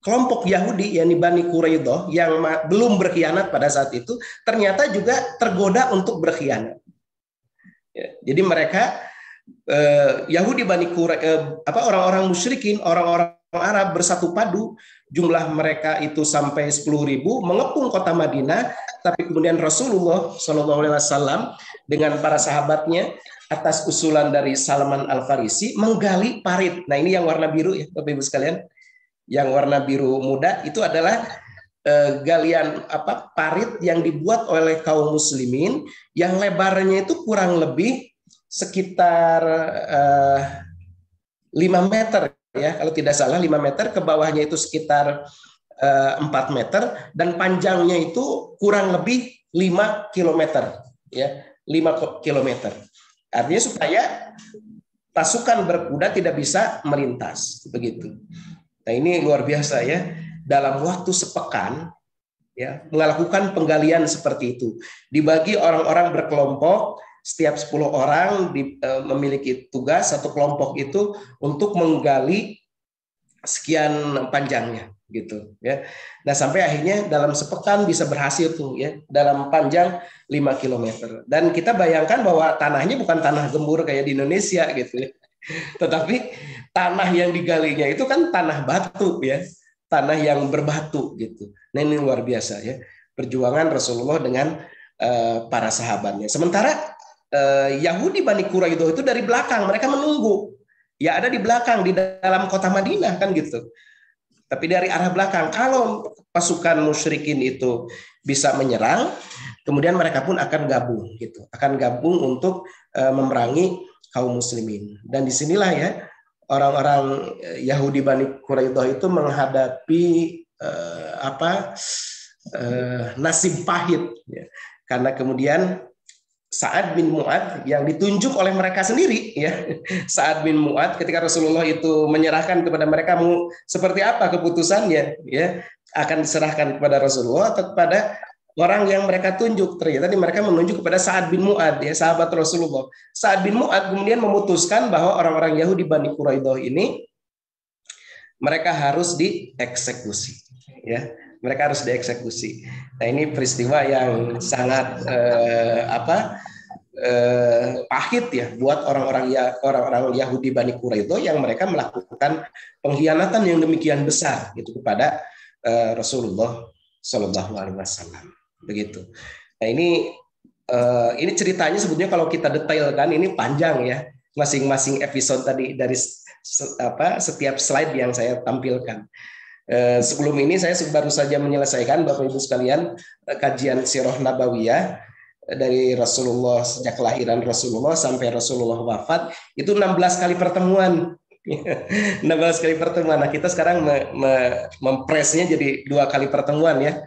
Speaker 3: kelompok Yahudi, yakni Bani Quraidah, yang belum berkhianat pada saat itu, ternyata juga tergoda untuk berkhianat, ya. Jadi mereka Yahudi Bani Quraidah, orang-orang musyrikin, orang-orang Arab bersatu padu, jumlah mereka itu sampai 10.000, mengepung kota Madinah. Tapi kemudian Rasulullah SAW dengan para sahabatnya atas usulan dari Salman Al-Farisi menggali parit. Nah, ini yang warna biru, ya, Bapak Ibu sekalian. Yang warna biru muda itu adalah galian parit yang dibuat oleh kaum muslimin, yang lebarnya itu kurang lebih sekitar 5 meter, ya, kalau tidak salah 5 meter, ke bawahnya itu sekitar 4 meter, dan panjangnya itu kurang lebih 5 km, ya, 5 km. Artinya supaya pasukan berkuda tidak bisa melintas, begitu. Nah, ini luar biasa, ya. Dalam waktu sepekan ya, melakukan penggalian seperti itu. Dibagi orang-orang berkelompok, setiap 10 orang memiliki tugas satu kelompok itu untuk menggali sekian panjangnya gitu ya. Nah, sampai akhirnya dalam sepekan bisa berhasil tuh ya, dalam panjang 5 km. Dan kita bayangkan bahwa tanahnya bukan tanah gembur kayak di Indonesia gitu ya. Tetapi tanah yang digalinya itu kan tanah batu ya, tanah yang berbatu gitu. Nah, ini luar biasa ya, perjuangan Rasulullah dengan para sahabatnya. Sementara Yahudi Bani Quraidah itu dari belakang, mereka menunggu. Ya ada di belakang di dalam kota Madinah kan gitu. Tapi dari arah belakang, kalau pasukan musyrikin itu bisa menyerang, kemudian mereka pun akan gabung gitu, akan gabung untuk memerangi kaum muslimin. Dan disinilah ya orang-orang Yahudi Bani Quraidah itu menghadapi nasib pahit ya. Karena kemudian Sa'ad bin Mu'adz yang ditunjuk oleh mereka sendiri ya. Sa'ad bin Mu'adz ketika Rasulullah itu menyerahkan kepada mereka, mau seperti apa keputusannya ya, akan diserahkan kepada Rasulullah atau kepada orang yang mereka tunjuk. Ternyata mereka menunjuk kepada Sa'ad bin Mu'adz ya, sahabat Rasulullah. Sa'ad bin Mu'adz kemudian memutuskan bahwa orang-orang Yahudi Bani Quraidah ini mereka harus dieksekusi ya. Mereka harus dieksekusi. Nah, ini peristiwa yang sangat pahit ya buat orang-orang Yahudi Bani Quraidah yang mereka melakukan pengkhianatan yang demikian besar gitu kepada Rasulullah Shallallahu Alaihi Wasallam. Begitu. Nah, ini ceritanya sebetulnya kalau kita detailkan ini panjang ya, masing-masing episode tadi dari setiap slide yang saya tampilkan. Sebelum ini saya baru saja menyelesaikan Bapak Ibu sekalian kajian Sirah Nabawiyah dari Rasulullah sejak kelahiran Rasulullah sampai Rasulullah wafat, itu 16 kali pertemuan. 16 kali pertemuan. Nah, kita sekarang mempresnya jadi 2 kali pertemuan ya.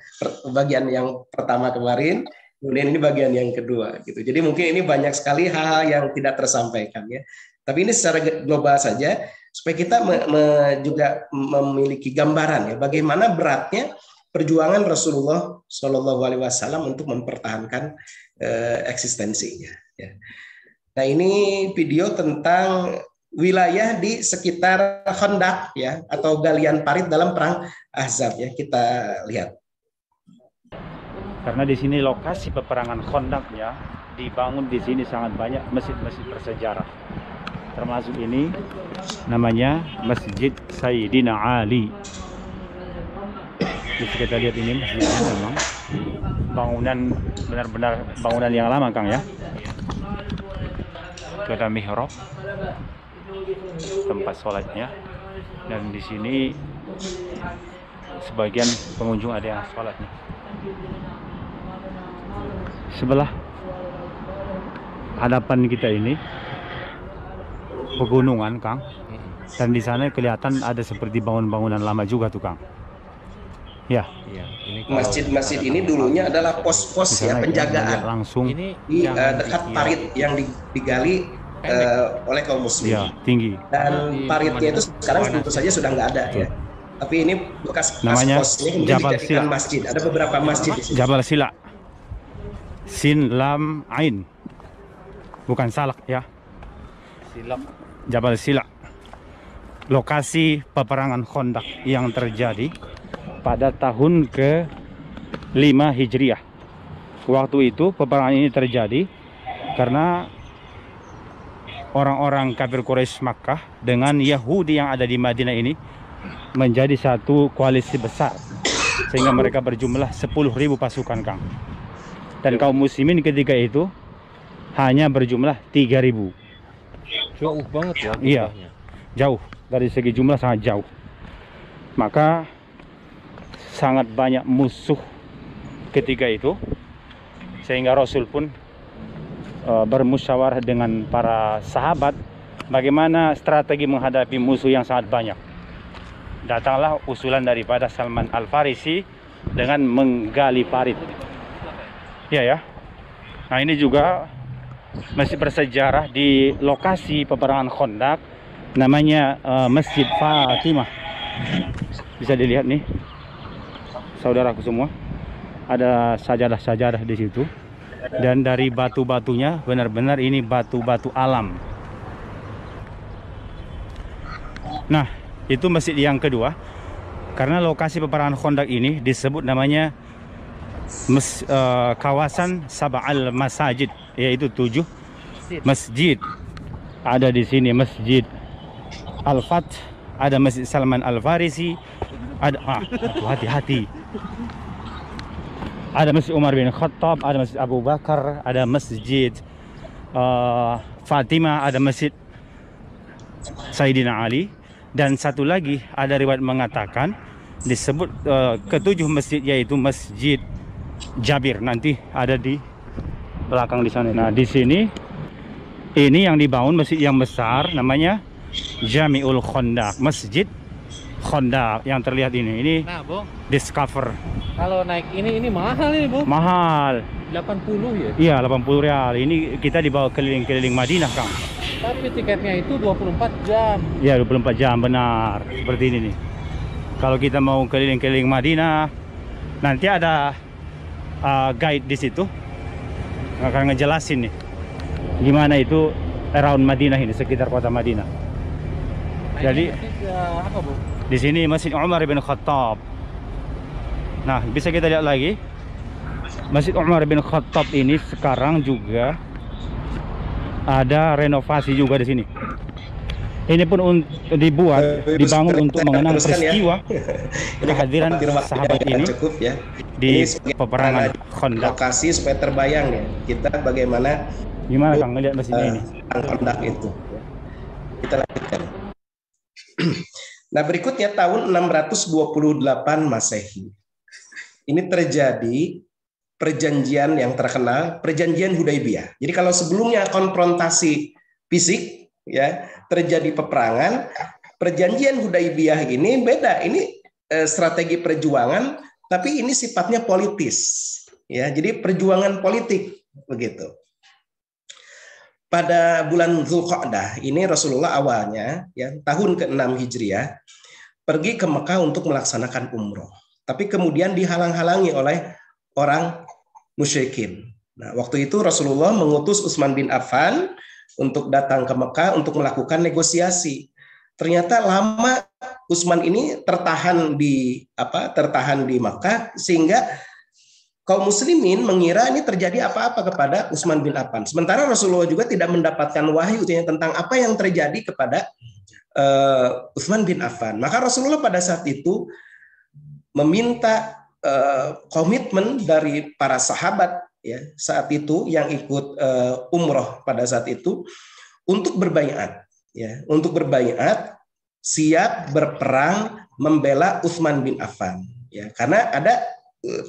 Speaker 3: Bagian yang pertama kemarin, kemudian ini bagian yang kedua gitu. Jadi mungkin ini banyak sekali hal-hal yang tidak tersampaikan ya. Tapi ini secara global saja supaya kita juga memiliki gambaran ya bagaimana beratnya perjuangan Rasulullah Shallallahu Alaihi Wasallam untuk mempertahankan eksistensinya. Ya. Nah, ini video tentang wilayah di sekitar Khandaq ya, atau galian parit dalam perang Ahzab ya, kita lihat.
Speaker 1: Karena di sini lokasi peperangan Khandaqnya dibangun di sini sangat banyak masjid-masjid bersejarah. Termasuk ini namanya Masjid Sayyidina Ali. Bisa kita lihat ini masjidnya, memang bangunan benar-benar bangunan yang lama Kang ya. Itu ada mihrab, tempat sholatnya, dan di sini sebagian pengunjung ada yang sholatnya. Sebelah hadapan kita ini pegunungan Kang, dan di sana kelihatan ada seperti bangunan-bangunan lama juga tuh Kang. Ya.
Speaker 3: Masjid-masjid ini dulunya adalah pos-pos ya, penjagaan
Speaker 1: langsung
Speaker 3: di dekat parit yang digali oleh kaum muslim.
Speaker 1: Ya, tinggi.
Speaker 3: Dan paritnya itu sekarang tentu saja sudah nggak ada ya. Tapi ini bekas
Speaker 1: namanya
Speaker 3: pos ini kemudian dijadikan masjid. Ada beberapa masjid di sini.
Speaker 1: Jabal Sila. Sin lam ain. Bukan salak ya. Silak. Jabal Sila, lokasi peperangan Khandaq yang terjadi pada tahun ke-5 Hijriah. Waktu itu peperangan ini terjadi karena orang-orang kafir Quraisy Makkah dengan Yahudi yang ada di Madinah ini menjadi satu koalisi besar, sehingga mereka berjumlah 10.000 pasukan Kang. Dan kaum muslimin ketika itu hanya berjumlah 3.000.
Speaker 5: Jauh banget ya.
Speaker 1: Iya, jauh, dari segi jumlah sangat jauh. Maka sangat banyak musuh ketika itu, sehingga Rasul pun bermusyawarah dengan para sahabat bagaimana strategi menghadapi musuh yang sangat banyak. Datanglah usulan daripada Salman Al-Farisi dengan menggali parit. Ya. Nah, ini juga masih bersejarah di lokasi peperangan Khandaq, namanya Masjid Fatimah. Bisa dilihat nih saudaraku semua, ada sajadah-sajadah di situ. Dan dari batu-batunya benar-benar ini batu-batu alam. Nah, itu masjid yang kedua. Karena lokasi peperangan Khandaq ini disebut namanya kawasan Sab'al Masajid, yaitu 7 masjid. Ada di sini Masjid Al-Fath, ada Masjid Salman Al-Farisi, ada hati-hati. Ada Masjid Umar bin Khattab, ada Masjid Abu Bakar, ada Masjid Fatimah, ada Masjid Sayyidina Ali. Dan satu lagi ada riwayat mengatakan disebut ketujuh masjid, yaitu Masjid Jabir. Nanti ada di belakang di sana. Nah, di sini ini yang dibangun masjid yang besar namanya Jami'ul Khandaq, Masjid Khandaq yang terlihat ini.
Speaker 5: Nah, Bung,
Speaker 1: Discover.
Speaker 5: kalau naik ini mahal ini, Bung.
Speaker 1: Mahal.
Speaker 5: 80 ya?
Speaker 1: Iya, 80 rial. Ini kita dibawa keliling-keliling Madinah, Kang.
Speaker 5: Tapi tiketnya itu 24 jam.
Speaker 1: Iya, 24 jam, benar. Seperti ini nih. Kalau kita mau keliling-keliling Madinah, nanti ada guide di situ akan ngejelasin nih gimana itu around Madinah ini, sekitar kota Madinah.
Speaker 5: Nah,
Speaker 1: Jadi
Speaker 5: apa, Bung?
Speaker 1: di sini Masjid Umar bin Khattab. Nah, bisa kita lihat lagi Masjid Umar bin Khattab ini sekarang juga ada renovasi juga di sini. Ini pun dibangun untuk mengenang peristiwa kehadiran sahabat ini di peperangan Khandaq.
Speaker 3: Lokasi supaya terbayang ya kita bagaimana
Speaker 1: Gimana Kang ngelihat masjidnya ini?
Speaker 3: Khandaq itu. Kita lanjutkan. Nah, berikutnya tahun 628 Masehi. Ini terjadi perjanjian yang terkenal, perjanjian Hudaybiyah. Jadi kalau sebelumnya konfrontasi fisik ya, terjadi peperangan, perjanjian Hudaybiyah ini beda. Ini strategi perjuangan, tapi ini sifatnya politis ya. Jadi perjuangan politik begitu. Pada bulan Dzulqa'dah ini Rasulullah awalnya ya tahun ke-6 Hijriah pergi ke Mekah untuk melaksanakan umroh. Tapi kemudian dihalang-halangi oleh orang musyrikin. Nah, waktu itu Rasulullah mengutus Utsman bin Affan untuk datang ke Mekah untuk melakukan negosiasi. Ternyata lama Utsman ini tertahan di Mekah sehingga kaum muslimin mengira ini terjadi apa-apa kepada Utsman bin Affan. Sementara Rasulullah juga tidak mendapatkan wahyu tentang apa yang terjadi kepada Utsman bin Affan. Maka Rasulullah pada saat itu meminta komitmen dari para sahabat ya saat itu yang ikut umroh pada saat itu untuk berbaiat ya, untuk berbaiat siap berperang membela Utsman bin Affan ya, karena ada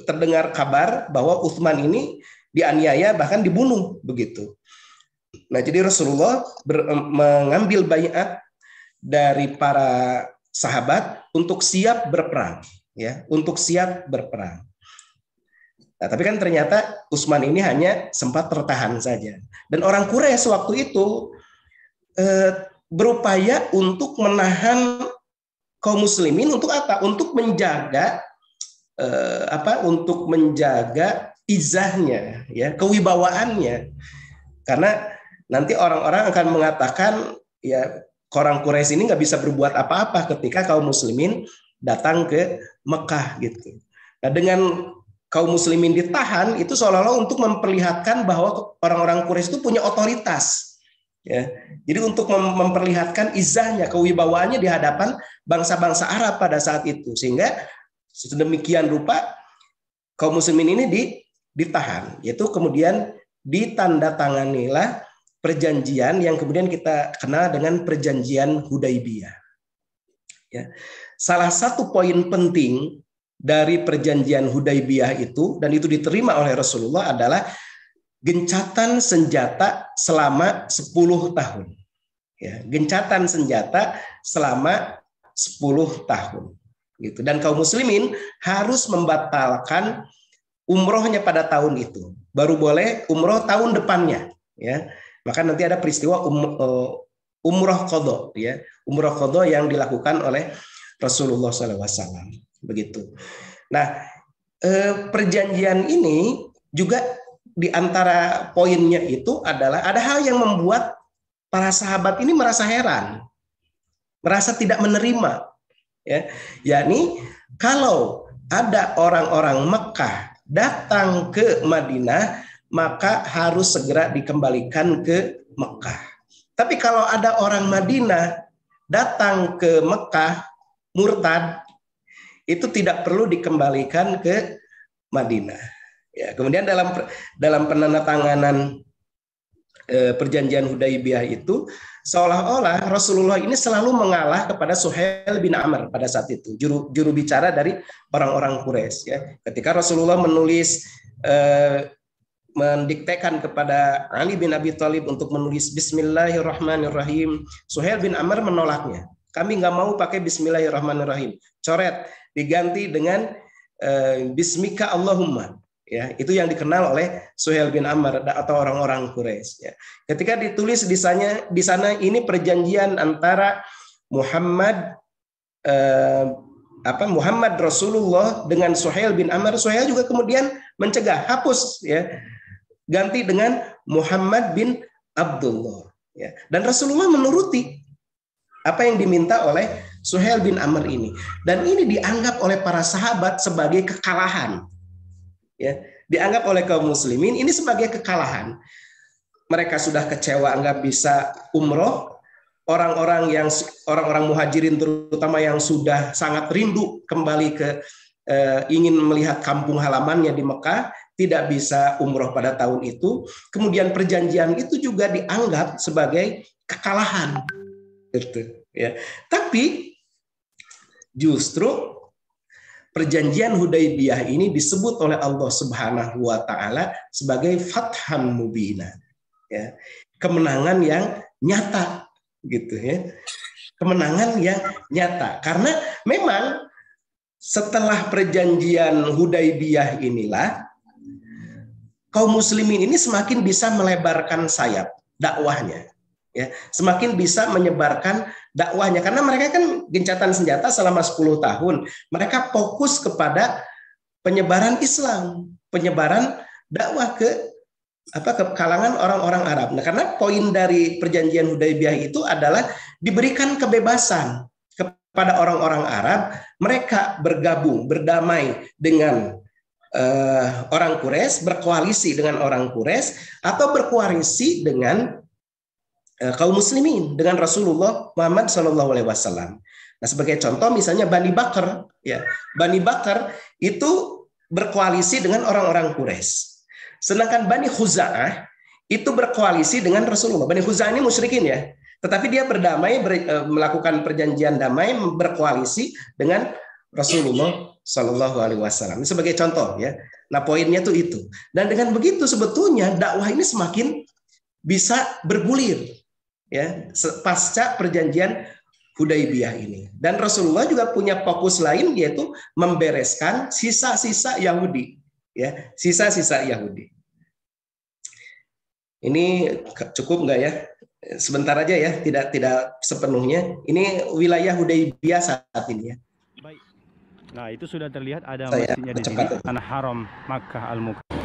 Speaker 3: terdengar kabar bahwa Utsman ini dianiaya bahkan dibunuh begitu. Nah, jadi Rasulullah mengambil baiat dari para sahabat untuk siap berperang ya, untuk siap berperang. Nah, tapi kan ternyata Utsman ini hanya sempat tertahan saja. Dan orang Quraisy waktu itu berupaya untuk menahan kaum muslimin untuk apa? Untuk menjaga untuk menjaga izahnya ya, kewibawaannya. Karena nanti orang-orang akan mengatakan ya orang Quraisy ini nggak bisa berbuat apa-apa ketika kaum muslimin datang ke Mekah gitu. Nah, dengan kaum muslimin ditahan itu seolah-olah untuk memperlihatkan bahwa orang-orang Quraisy itu punya otoritas ya. Jadi untuk memperlihatkan izahnya, kewibawaannya di hadapan bangsa-bangsa Arab pada saat itu, sehingga sedemikian rupa kaum muslimin ini ditahan, yaitu kemudian ditandatanganilah perjanjian yang kemudian kita kenal dengan perjanjian Hudaybiyah. Ya. Salah satu poin penting dari perjanjian Hudaybiyah itu, dan itu diterima oleh Rasulullah, adalah gencatan senjata selama 10 tahun. Ya, gencatan senjata selama 10 tahun. Gitu. Dan kaum muslimin harus membatalkan umrohnya pada tahun itu. Baru boleh umroh tahun depannya. Ya. Maka nanti ada peristiwa umroh qadha, ya, umroh qadha yang dilakukan oleh Rasulullah SAW. Begitu. Nah, perjanjian ini juga di antara poinnya itu adalah ada hal yang membuat para sahabat ini merasa heran, merasa tidak menerima, ya, yakni kalau ada orang-orang Mekah datang ke Madinah maka harus segera dikembalikan ke Mekah. Tapi kalau ada orang Madinah datang ke Mekah murtad, itu tidak perlu dikembalikan ke Madinah. Ya, kemudian dalam penandatanganan perjanjian Hudaibiyah itu seolah-olah Rasulullah ini selalu mengalah kepada Suhail bin Amr pada saat itu, juru bicara dari orang-orang Quraisy. Ya, ketika Rasulullah mendiktekan kepada Ali bin Abi Thalib untuk menulis Bismillahirrahmanirrahim, Suhail bin Amr menolaknya. Kami nggak mau pakai Bismillahirrahmanirrahim, coret, diganti dengan Bismika Allahumma. Ya, itu yang dikenal oleh Suhail bin Amr atau orang-orang Quraisy. Ya. Ketika ditulis di sana ini perjanjian antara Muhammad Rasulullah dengan Suhail bin Amr. Suhail juga kemudian mencegah, hapus, ya, ganti dengan Muhammad bin Abdullah. Ya. Dan Rasulullah menuruti apa yang diminta oleh Suhail bin Amr ini. Dan ini dianggap oleh para sahabat sebagai kekalahan. Ya, dianggap oleh kaum muslimin ini sebagai kekalahan. Mereka sudah kecewa nggak bisa umroh. Orang-orang muhajirin terutama yang sudah sangat rindu kembali ingin melihat kampung halamannya di Mekah, tidak bisa umroh pada tahun itu. Kemudian perjanjian itu juga dianggap sebagai kekalahan. Gitu, ya. Tapi justru perjanjian Hudaibiyah ini disebut oleh Allah Subhanahu wa taala sebagai fatham mubina. Ya. Kemenangan yang nyata, gitu, ya. Kemenangan yang nyata. Karena memang setelah perjanjian Hudaibiyah inilah kaum muslimin ini semakin bisa melebarkan sayap dakwahnya. Ya, semakin bisa menyebarkan dakwahnya karena mereka kan gencatan senjata selama 10 tahun. Mereka fokus kepada penyebaran Islam, penyebaran dakwah ke kalangan orang-orang Arab. Nah, karena poin dari perjanjian Hudaibiyah itu adalah diberikan kebebasan kepada orang-orang Arab, mereka bergabung, berdamai dengan orang Quraisy, berkoalisi dengan orang Quraisy atau berkoalisi dengan kaum muslimin, dengan Rasulullah Muhammad SAW. Nah, sebagai contoh misalnya Bani Bakar, ya, Bani Bakar itu berkoalisi dengan orang-orang Quraisy. Sedangkan Bani Khuza'ah itu berkoalisi dengan Rasulullah. Bani Khuza'ah ini musyrikin, ya, tetapi dia berdamai, melakukan perjanjian damai, berkoalisi dengan Rasulullah SAW. Ini sebagai contoh, ya. Nah, poinnya tuh itu. Dan dengan begitu sebetulnya dakwah ini semakin bisa bergulir. Ya, pasca perjanjian Hudaibiyah ini. Dan Rasulullah juga punya fokus lain, yaitu membereskan sisa-sisa Yahudi. Ya, sisa-sisa Yahudi. Ini cukup nggak ya? Sebentar aja ya, tidak sepenuhnya. Ini wilayah Hudaibiyah saat ini, ya.
Speaker 1: Baik. Nah, itu sudah terlihat ada masjidnya di sini, Tanah Haram Makkah Al-Mukarramah.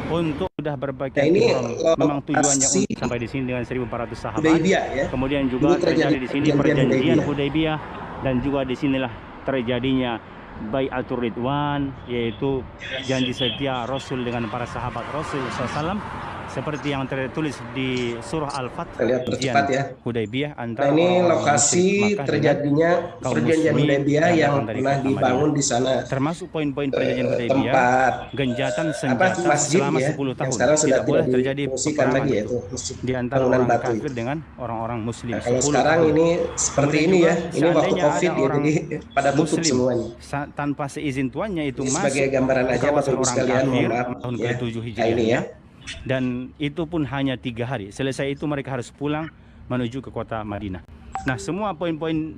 Speaker 1: Untuk sudah berbagai memang tujuannya untuk sampai di sini dengan 1.400 sahabat. Ya. Kemudian juga terjadi di sini perjanjian Hudaibiyah, dan juga di sinilah terjadinya Bai'atur Ridwan, yaitu janji setia Rasul dengan para sahabat Rasul SAW, seperti yang tertulis di surah Al-Fath.
Speaker 3: Lihat bercepat, ya.
Speaker 1: Hudaibiyah antara
Speaker 3: ini lokasi terjadinya perjanjian Hudaibiyah yang pernah dibangun di sana.
Speaker 1: Termasuk poin-poin perjanjian Hudaibiyah,
Speaker 3: tempat
Speaker 1: genjatan senjata
Speaker 3: masjid,
Speaker 1: selama
Speaker 3: ya,
Speaker 1: 10 tahun.
Speaker 3: Sekarang sudah
Speaker 1: tidak boleh terjadi peperangan
Speaker 3: lagi,
Speaker 1: itu di antara orang kafir dengan orang-orang muslim.
Speaker 3: Nah, kalau sekarang tahun. Ini seperti ini, ya. Ini waktu Covid, ya, jadi pada tutup
Speaker 1: muslim,
Speaker 3: semuanya.
Speaker 1: Tanpa seizin tuannya itu
Speaker 3: ini
Speaker 1: masuk
Speaker 3: sebagai gambaran aja Bapak Ibu sekalian,
Speaker 1: tahun ke-7 Hijriah. Ini, ya. Dan itu pun hanya 3 hari. Selesai itu mereka harus pulang menuju ke kota Madinah. Nah, semua poin-poin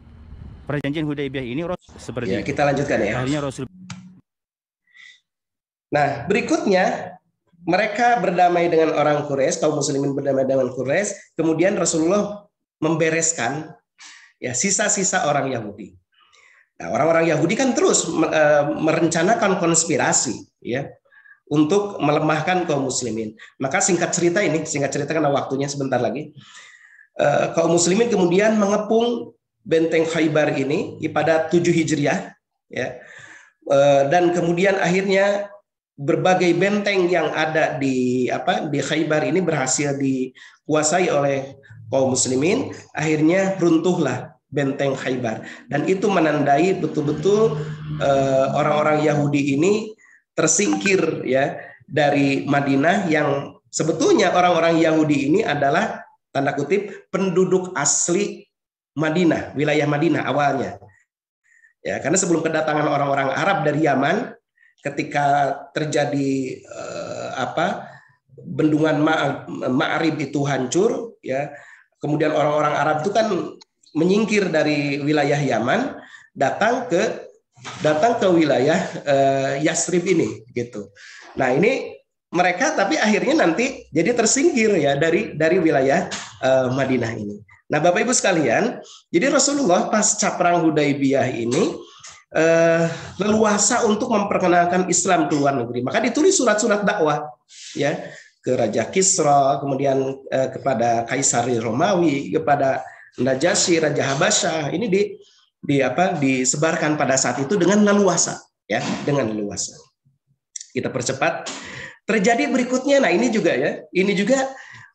Speaker 1: perjanjian Hudaibiyah ini seperti
Speaker 3: ya, kita lanjutkan, ya.
Speaker 1: Akhirnya Rasul.
Speaker 3: Nah, berikutnya mereka berdamai dengan orang Quraisy, kaum muslimin berdamai dengan Quraisy, kemudian Rasulullah membereskan, ya, sisa-sisa orang Yahudi. Nah, orang-orang Yahudi kan terus merencanakan konspirasi ya untuk melemahkan kaum muslimin. Maka singkat cerita karena waktunya sebentar lagi, kaum muslimin kemudian mengepung benteng Khaybar ini pada 7 Hijriah ya. Dan kemudian akhirnya berbagai benteng yang ada di Khaybar ini berhasil dikuasai oleh kaum muslimin. Akhirnya runtuhlah benteng Khaybar, dan itu menandai betul-betul orang-orang Yahudi ini tersingkir ya dari Madinah, yang sebetulnya orang-orang Yahudi ini adalah tanda kutip penduduk asli Madinah, wilayah Madinah awalnya. Ya, karena sebelum kedatangan orang-orang Arab dari Yaman, ketika terjadi bendungan Ma'rib itu hancur, ya, kemudian orang-orang Arab itu kan menyingkir dari wilayah Yaman, datang ke wilayah Yasrib ini, gitu. Nah ini mereka tapi akhirnya nanti jadi tersingkir ya dari wilayah Madinah ini. Nah Bapak Ibu sekalian, jadi Rasulullah pasca perang Hudaybiyah ini leluasa untuk memperkenalkan Islam ke luar negeri. Maka ditulis surat-surat dakwah ya ke Raja Kisra, kemudian kepada Kaisar Romawi, kepada Najasyi, Raja Habasyah. Ini disebarkan pada saat itu dengan leluasa ya, dengan leluasa. Kita percepat. Terjadi berikutnya, nah ini juga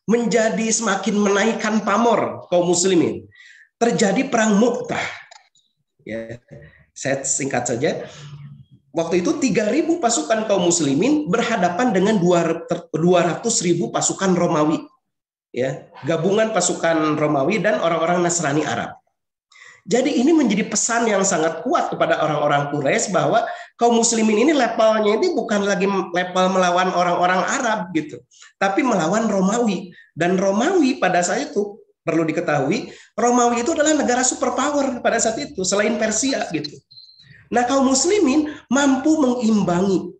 Speaker 3: menjadi semakin menaikkan pamor kaum muslimin. Terjadi perang Mu'tah. Ya, saya singkat saja. Waktu itu 3.000 pasukan kaum muslimin berhadapan dengan 200.000 pasukan Romawi. Ya, gabungan pasukan Romawi dan orang-orang Nasrani Arab. Jadi ini menjadi pesan yang sangat kuat kepada orang-orang Quraisy bahwa kaum muslimin ini levelnya ini bukan lagi level melawan orang-orang Arab gitu, tapi melawan Romawi. Dan Romawi pada saat itu perlu diketahui, Romawi itu adalah negara superpower pada saat itu selain Persia gitu. Nah, kaum muslimin mampu mengimbangi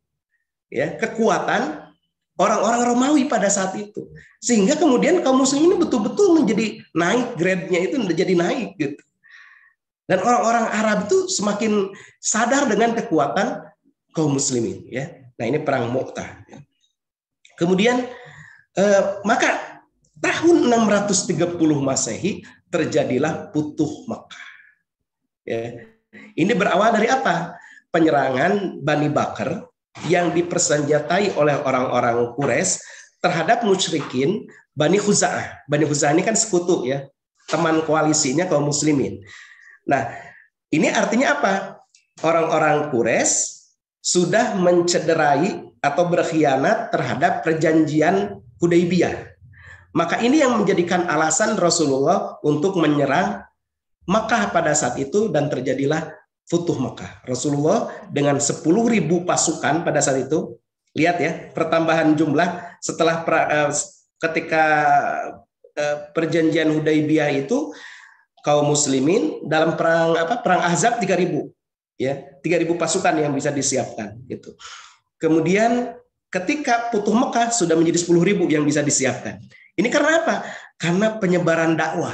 Speaker 3: ya kekuatan orang-orang Romawi pada saat itu, sehingga kemudian kaum muslimin betul-betul menjadi naik, grade-nya itu menjadi naik gitu. Dan orang-orang Arab itu semakin sadar dengan kekuatan kaum muslimin ya. Nah, ini perang Mu'tah. Kemudian maka tahun 630 Masehi terjadilah Futuh Makkah. Ya. Ini berawal dari apa? Penyerangan Bani Bakr yang dipersenjatai oleh orang-orang Quraisy terhadap musyrikin Bani Khuza'ah. Bani Khuza'ah ini kan sekutu ya, teman koalisinya kaum muslimin. Nah, ini artinya apa? Orang-orang Quraisy sudah mencederai atau berkhianat terhadap perjanjian Hudaybiyah. Maka ini yang menjadikan alasan Rasulullah untuk menyerang Makkah pada saat itu, dan terjadilah Futuh Makkah. Rasulullah dengan 10.000 pasukan pada saat itu, lihat ya pertambahan jumlah setelah ketika perjanjian Hudaybiyah itu kaum muslimin dalam perang Ahzab 3.000 ya, 3.000 pasukan yang bisa disiapkan gitu. Kemudian ketika Futuh Makkah sudah menjadi 10.000 yang bisa disiapkan. Ini karena apa? Karena penyebaran dakwah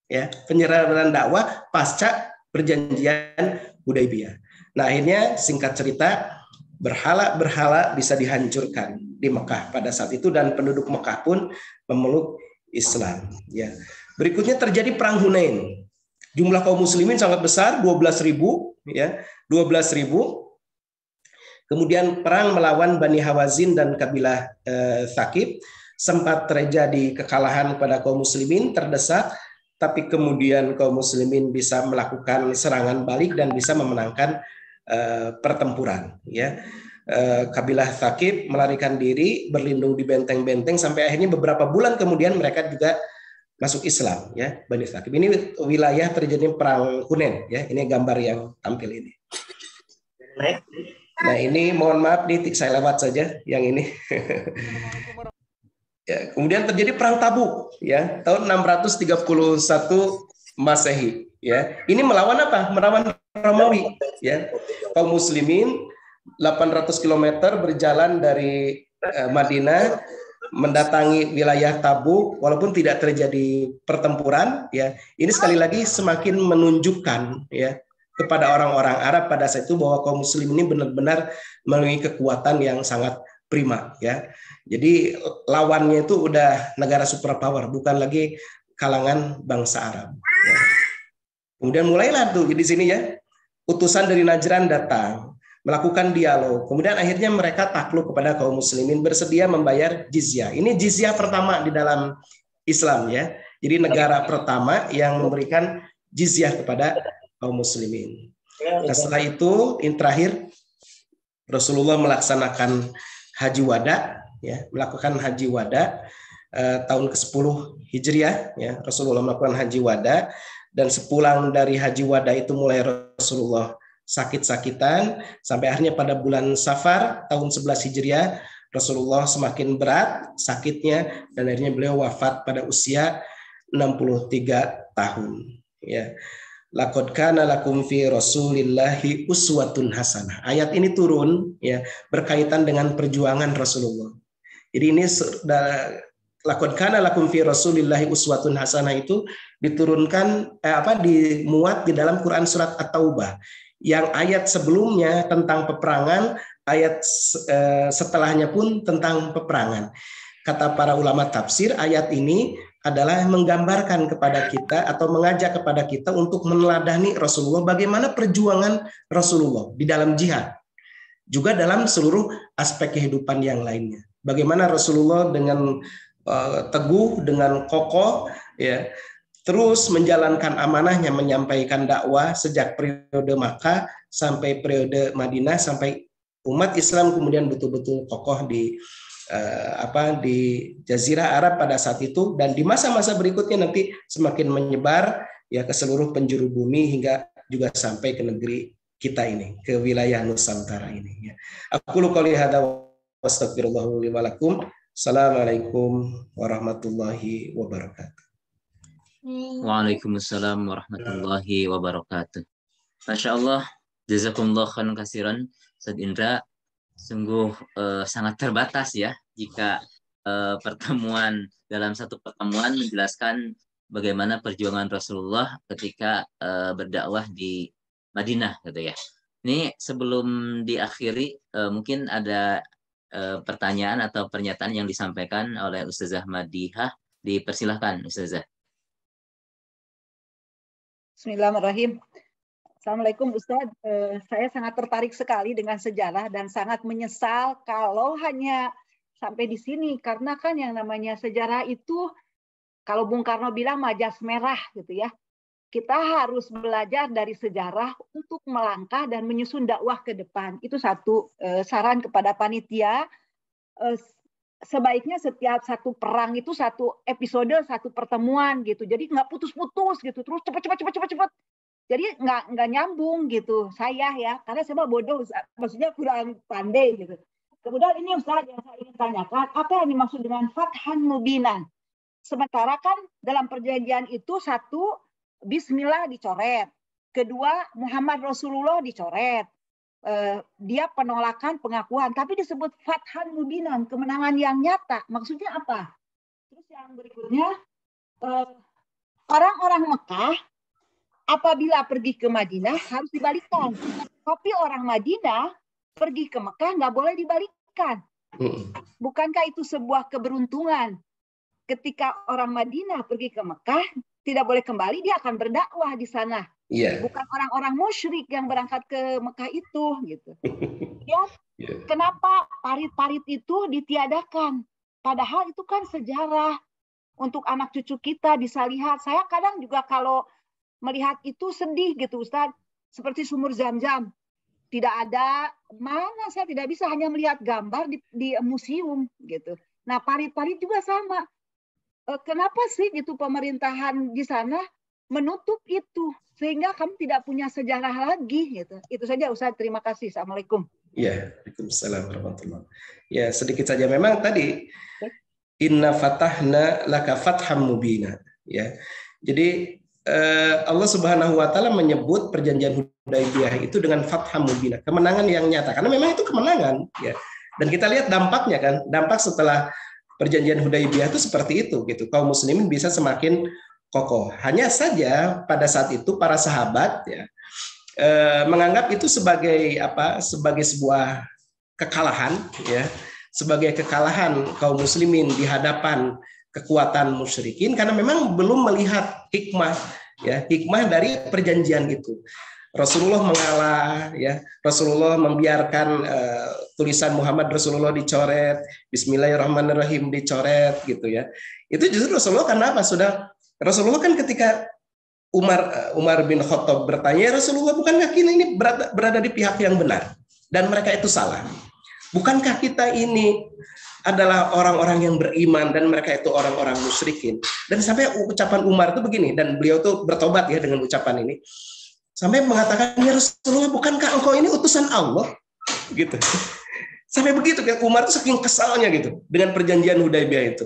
Speaker 3: ya, penyebaran dakwah pasca perjanjian Hudaybiyah. Nah, akhirnya singkat cerita berhala-berhala bisa dihancurkan di Mekah pada saat itu, dan penduduk Mekah pun memeluk Islam ya. Berikutnya terjadi perang Hunain. Jumlah kaum muslimin sangat besar, 12.000 ya, 12.000. Kemudian perang melawan Bani Hawazin dan kabilah Thaqif, sempat terjadi kekalahan pada kaum muslimin, terdesak, tapi kemudian kaum muslimin bisa melakukan serangan balik dan bisa memenangkan pertempuran ya. Kabilah Thaqif melarikan diri, berlindung di benteng-benteng, sampai akhirnya beberapa bulan kemudian mereka juga masuk Islam ya, Bani Thaqif. Ini wilayah terjadi perang Hunain ya. Ini gambar yang tampil ini. Nah, ini mohon maaf nih, saya lewat saja yang ini. Ya, kemudian terjadi perang Tabuk ya, tahun 631 Masehi ya. Ini melawan apa? Melawan Romawi ya. Kaum muslimin 800 km berjalan dari Madinah mendatangi wilayah Tabuk, walaupun tidak terjadi pertempuran ya. Ini sekali lagi semakin menunjukkan ya kepada orang-orang Arab pada saat itu bahwa kaum muslim ini benar-benar memiliki kekuatan yang sangat prima ya. Jadi lawannya itu udah negara superpower, bukan lagi kalangan bangsa Arab. Ya. Kemudian mulailah tuh di sini ya, utusan dari Najran datang, melakukan dialog. Kemudian akhirnya mereka takluk kepada kaum muslimin, bersedia membayar jizyah. Ini jizyah pertama di dalam Islam ya. Jadi negara pertama yang memberikan jizyah kepada kaum muslimin. Nah, setelah itu yang terakhir Rasulullah melaksanakan haji wada ya, melakukan haji wada tahun ke-10 Hijriah ya. Rasulullah melakukan haji wada dan sepulang dari haji wada itu mulai Rasulullah sakit-sakitan sampai akhirnya pada bulan Safar tahun 11 Hijriah Rasulullah semakin berat sakitnya dan akhirnya beliau wafat pada usia 63 tahun ya. Laqad kana lakum fi Rasulillahi uswatun hasanah. Ayat ini turun ya berkaitan dengan perjuangan Rasulullah. Jadi ini laqad kana lakum fi Rasulillahi uswatun hasanah itu diturunkan dimuat di dalam Quran surat At-Taubah. Yang ayat sebelumnya tentang peperangan, ayat setelahnya pun tentang peperangan. Kata para ulama tafsir, ayat ini adalah menggambarkan kepada kita atau mengajak kepada kita untuk meneladani Rasulullah, bagaimana perjuangan Rasulullah di dalam jihad, juga dalam seluruh aspek kehidupan yang lainnya. Bagaimana Rasulullah dengan teguh, dengan kokoh, ya, terus menjalankan amanahnya, menyampaikan dakwah sejak periode Makkah sampai periode Madinah, sampai umat Islam kemudian betul-betul kokoh di Jazirah Arab pada saat itu, dan di masa-masa berikutnya nanti semakin menyebar ya ke seluruh penjuru bumi hingga juga sampai ke negeri kita ini, ke wilayah Nusantara ini ya. Aku qouli hadza wa astaghfirullah li wa lakum. Assalamualaikum warahmatullahi wabarakatuh.
Speaker 2: Waalaikumsalam warahmatullahi wabarakatuh. Masya Allah, jazakumullah khairan katsiran Ustaz Indra. Sungguh sangat terbatas ya jika dalam satu pertemuan menjelaskan bagaimana perjuangan Rasulullah ketika berdakwah di Madinah gitu ya. Ini sebelum diakhiri mungkin ada pertanyaan atau pernyataan yang disampaikan oleh Ustazah Madihah, dipersilahkan Ustazah.
Speaker 6: Bismillahirrahmanirrahim. Assalamualaikum Ustadz, saya sangat tertarik sekali dengan sejarah dan sangat menyesal kalau hanya sampai di sini, karena kan yang namanya sejarah itu, kalau Bung Karno bilang majas merah gitu ya, kita harus belajar dari sejarah untuk melangkah dan menyusun dakwah ke depan. Itu satu saran kepada panitia, sebaiknya setiap satu perang itu satu episode, satu pertemuan gitu, jadi nggak putus-putus gitu, terus cepat. Jadi nggak nyambung gitu saya ya, karena saya mah bodoh, maksudnya kurang pandai gitu. Kemudian ini Ustaz yang saya ingin tanyakan, apa yang dimaksud dengan fathan mubinan? Sementara kan dalam perjanjian itu satu, Bismillah dicoret, kedua Muhammad Rasulullah dicoret, dia penolakan pengakuan, tapi disebut fathan mubinan, kemenangan yang nyata. Maksudnya apa? Terus yang berikutnya, orang-orang Mekah apabila pergi ke Madinah harus dibalikkan. Tapi orang Madinah pergi ke Mekah nggak boleh dibalikkan. Bukankah itu sebuah keberuntungan? Ketika orang Madinah pergi ke Mekah, tidak boleh kembali, dia akan berdakwah di sana.
Speaker 3: Yeah.
Speaker 6: Bukan orang-orang musyrik yang berangkat ke Mekah itu. Gitu. Ya, kenapa parit-parit itu ditiadakan? Padahal itu kan sejarah. Untuk anak cucu kita bisa lihat. Saya kadang juga kalau melihat itu sedih gitu Ustaz, seperti sumur Zam-Zam tidak ada, mana saya tidak bisa hanya melihat gambar di museum gitu. Nah parit-parit juga sama, kenapa sih gitu pemerintahan di sana menutup itu sehingga kami tidak punya sejarah lagi gitu. Itu saja Ustaz, terima kasih. Assalamualaikum.
Speaker 3: Ya, Waalaikumsalam warahmatullahi. Ya, sedikit saja memang tadi inna fatahna laka fatham mubina ya. Jadi Allah Subhanahu wa taala menyebut perjanjian Hudaybiyah itu dengan fatham mubina, kemenangan yang nyata. Karena memang itu kemenangan ya. Dan kita lihat dampaknya kan, dampak setelah perjanjian Hudaybiyah itu seperti itu gitu. Kaum muslimin bisa semakin kokoh. Hanya saja pada saat itu para sahabat ya menganggap itu sebagai apa? Sebagai sebuah kekalahan, ya, sebagai kekalahan kaum muslimin di hadapan kekuatan musyrikin karena memang belum melihat hikmah, ya, hikmah dari perjanjian itu. Rasulullah mengalah, ya, Rasulullah membiarkan tulisan Muhammad Rasulullah dicoret, Bismillahirrahmanirrahim dicoret, gitu ya. Itu justru Rasulullah karena apa? Rasulullah kan ketika Umar bin Khattab bertanya, Rasulullah, bukankah kita ini berada di pihak yang benar dan mereka itu salah? Bukankah kita ini adalah orang-orang yang beriman dan mereka itu orang-orang musyrikin? Dan sampai ucapan Umar itu begini, dan beliau tuh bertobat ya dengan ucapan ini. Sampai mengatakan, ya Rasulullah, bukankah engkau ini utusan Allah? Gitu. Sampai begitu, kayak Umar itu saking kesalnya gitu dengan perjanjian Hudaybiyah itu.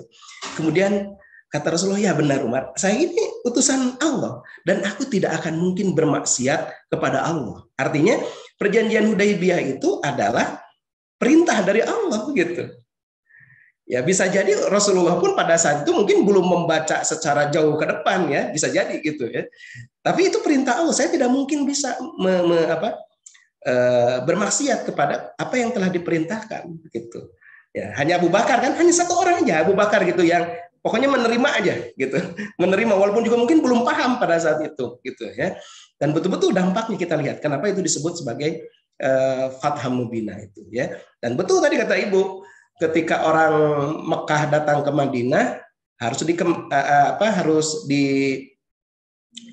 Speaker 3: Kemudian kata Rasulullah, ya benar Umar, saya ini utusan Allah dan aku tidak akan mungkin bermaksiat kepada Allah. Artinya perjanjian Hudaybiyah itu adalah perintah dari Allah gitu. Ya bisa jadi Rasulullah pun pada saat itu mungkin belum membaca secara jauh ke depan, ya, bisa jadi gitu ya. Tapi itu perintah Allah, saya tidak mungkin bisa bermaksiat kepada apa yang telah diperintahkan gitu. Ya, hanya Abu Bakar kan, hanya satu orang aja Abu Bakar gitu yang pokoknya menerima aja gitu. Menerima walaupun juga mungkin belum paham pada saat itu gitu ya. Dan betul-betul dampaknya kita lihat kenapa itu disebut sebagai Fathah Mubinah itu ya. Dan betul tadi kata Ibu, ketika orang Mekah datang ke Madinah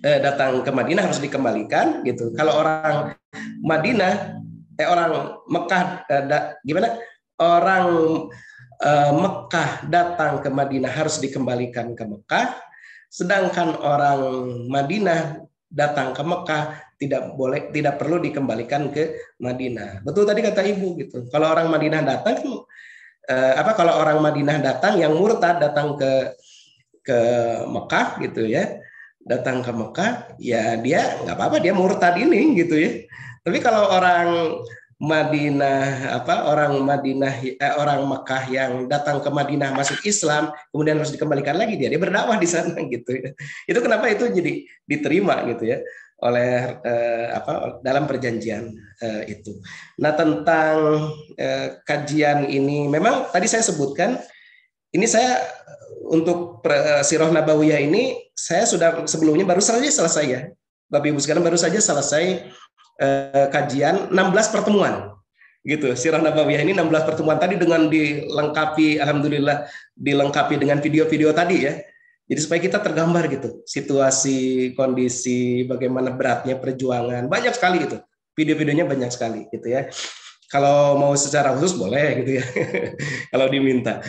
Speaker 3: datang ke Madinah harus dikembalikan gitu. Kalau orang Madinah orang Mekah orang Mekah datang ke Madinah harus dikembalikan ke Mekah, sedangkan orang Madinah datang ke Mekah tidak perlu dikembalikan ke Madinah. Betul tadi kata Ibu gitu. Kalau orang Madinah datang kalau orang Madinah datang yang murtad datang ke Mekah gitu ya, datang ke Mekah ya dia nggak apa-apa, dia murtad ini gitu ya. Tapi kalau orang Madinah orang Mekah yang datang ke Madinah masuk Islam kemudian harus dikembalikan lagi, dia berdakwah di sana gitu ya. Itu kenapa itu jadi diterima gitu ya oleh dalam perjanjian itu. Nah, tentang kajian ini memang tadi saya sebutkan, ini saya untuk Sirah Nabawiyah ini saya sudah sebelumnya baru saja selesai ya. Bapak Ibu sekalian, baru saja selesai kajian 16 pertemuan gitu. Sirah Nabawiyah ini 16 pertemuan tadi dengan dilengkapi, alhamdulillah dilengkapi dengan video-video tadi ya. Jadi supaya kita tergambar gitu situasi, kondisi, bagaimana beratnya perjuangan, banyak sekali itu. Video-videonya banyak sekali gitu ya. Kalau mau secara khusus boleh gitu ya. Kalau diminta.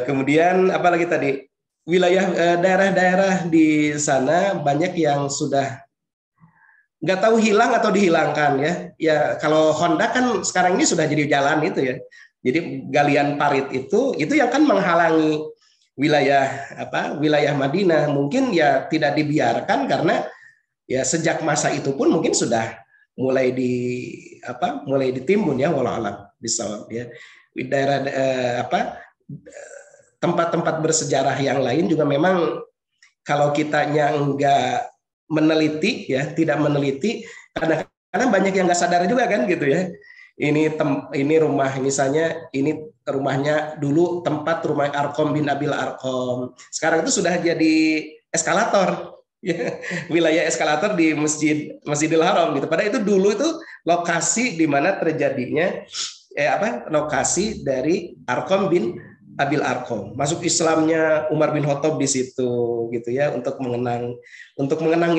Speaker 3: Kemudian apalagi tadi, wilayah daerah-daerah di sana banyak yang sudah nggak tahu hilang atau dihilangkan ya. Ya kalau Honda kan sekarang ini sudah jadi jalan itu ya. Jadi galian parit itu yang kan menghalangi wilayah Madinah, mungkin ya tidak dibiarkan karena ya sejak masa itu pun mungkin sudah mulai ditimbun ya, walau alam bisawab ya. Daerah tempat-tempat bersejarah yang lain juga memang kalau kitanya enggak meneliti ya, tidak meneliti, karena banyak yang nggak sadar juga kan gitu ya. Ini rumah, misalnya ini rumahnya dulu tempat rumah Arqam bin Abil Arqam. Sekarang itu sudah jadi eskalator, ya, wilayah eskalator di Masjidil Haram gitu. Padahal itu dulu itu lokasi di mana terjadinya lokasi dari Arqam bin Abil Arqam. Masuk Islamnya Umar bin Khattab di situ gitu ya, untuk mengenang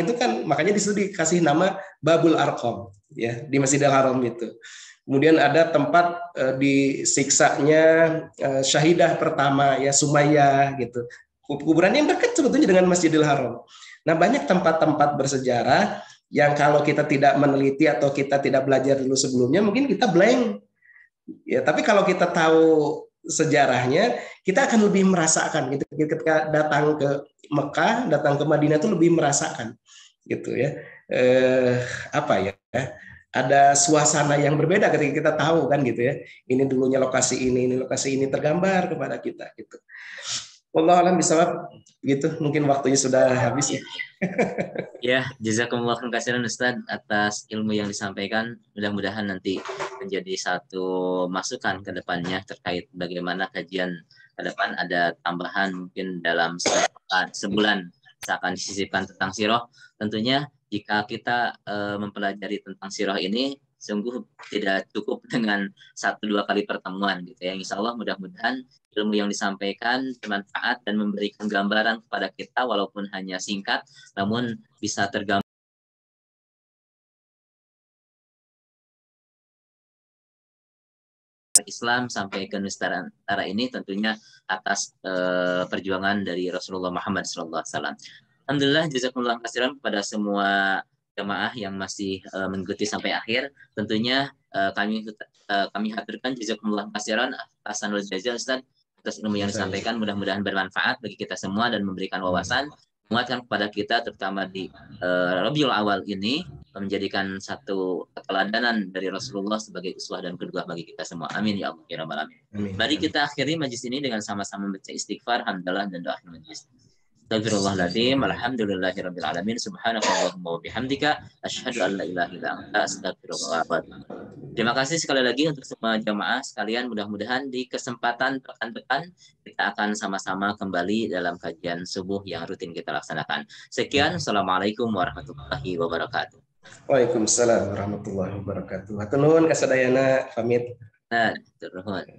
Speaker 3: itu kan makanya di situ dikasih nama Babul Arqam ya, di Masjidil Haram itu. Kemudian ada tempat disiksanya syahidah pertama ya, Sumayyah gitu. Kuburan yang dekat sebetulnya dengan Masjidil Haram. Nah, banyak tempat-tempat bersejarah yang kalau kita tidak meneliti atau kita tidak belajar dulu sebelumnya mungkin kita blank. Ya, tapi kalau kita tahu sejarahnya, kita akan lebih merasakan gitu. Ketika datang ke Mekah, datang ke Madinah itu lebih merasakan gitu ya. Ada suasana yang berbeda ketika kita tahu kan gitu ya. Ini dulunya lokasi ini lokasi ini tergambar kepada kita gitu. Wallahu alam bisawab. Gitu, mungkin waktunya sudah habis ya.
Speaker 2: Ya, jazakumullah khairan Ustaz atas ilmu yang disampaikan. Mudah-mudahan nanti menjadi satu masukan ke depannya terkait bagaimana kajian ke depan, ada tambahan mungkin dalam sebulan seakan disisipkan tentang sirah. Tentunya jika kita mempelajari tentang sirah ini sungguh tidak cukup dengan 1-2 kali pertemuan gitu ya. Insya Allah mudah-mudahan ilmu yang disampaikan bermanfaat dan memberikan gambaran kepada kita walaupun hanya singkat, namun bisa tergambar Islam sampai ke Nusantara ini tentunya atas perjuangan dari Rasulullah Muhammad SAW. Alhamdulillah, jazakumullah khairan kepada semua jemaah yang masih mengikuti sampai akhir. Tentunya kami haturkan jazakumullah khairan atas sanul jazal Ustaz atas ilmu yang disampaikan, mudah-mudahan bermanfaat bagi kita semua dan memberikan wawasan, menguatkan kepada kita terutama di Rabiul Awal ini, menjadikan satu keteladanan dari Rasulullah sebagai uswah dan kedua bagi kita semua. Amin ya Allah ya rabbal alamin. Mari kita akhiri majlis ini dengan sama-sama membaca istighfar, hamdalah dan doa majlis. Astagfirullahaladzim, alhamdulillahirabbil alamin, subhanakallahumma wa bihamdika, asyhadu an la ilaha illa anta, astagfirullah wa atubu. Terima kasih sekali lagi untuk semua jamaah sekalian. Mudah-mudahan di kesempatan pekan-pekan kita akan sama-sama kembali dalam kajian subuh yang rutin kita laksanakan. Sekian, assalamualaikum warahmatullahi wabarakatuh.
Speaker 3: Waalaikumsalam warahmatullahi wabarakatuh. Hatur nuhun kasadayana, pamit.
Speaker 2: Nah, turun.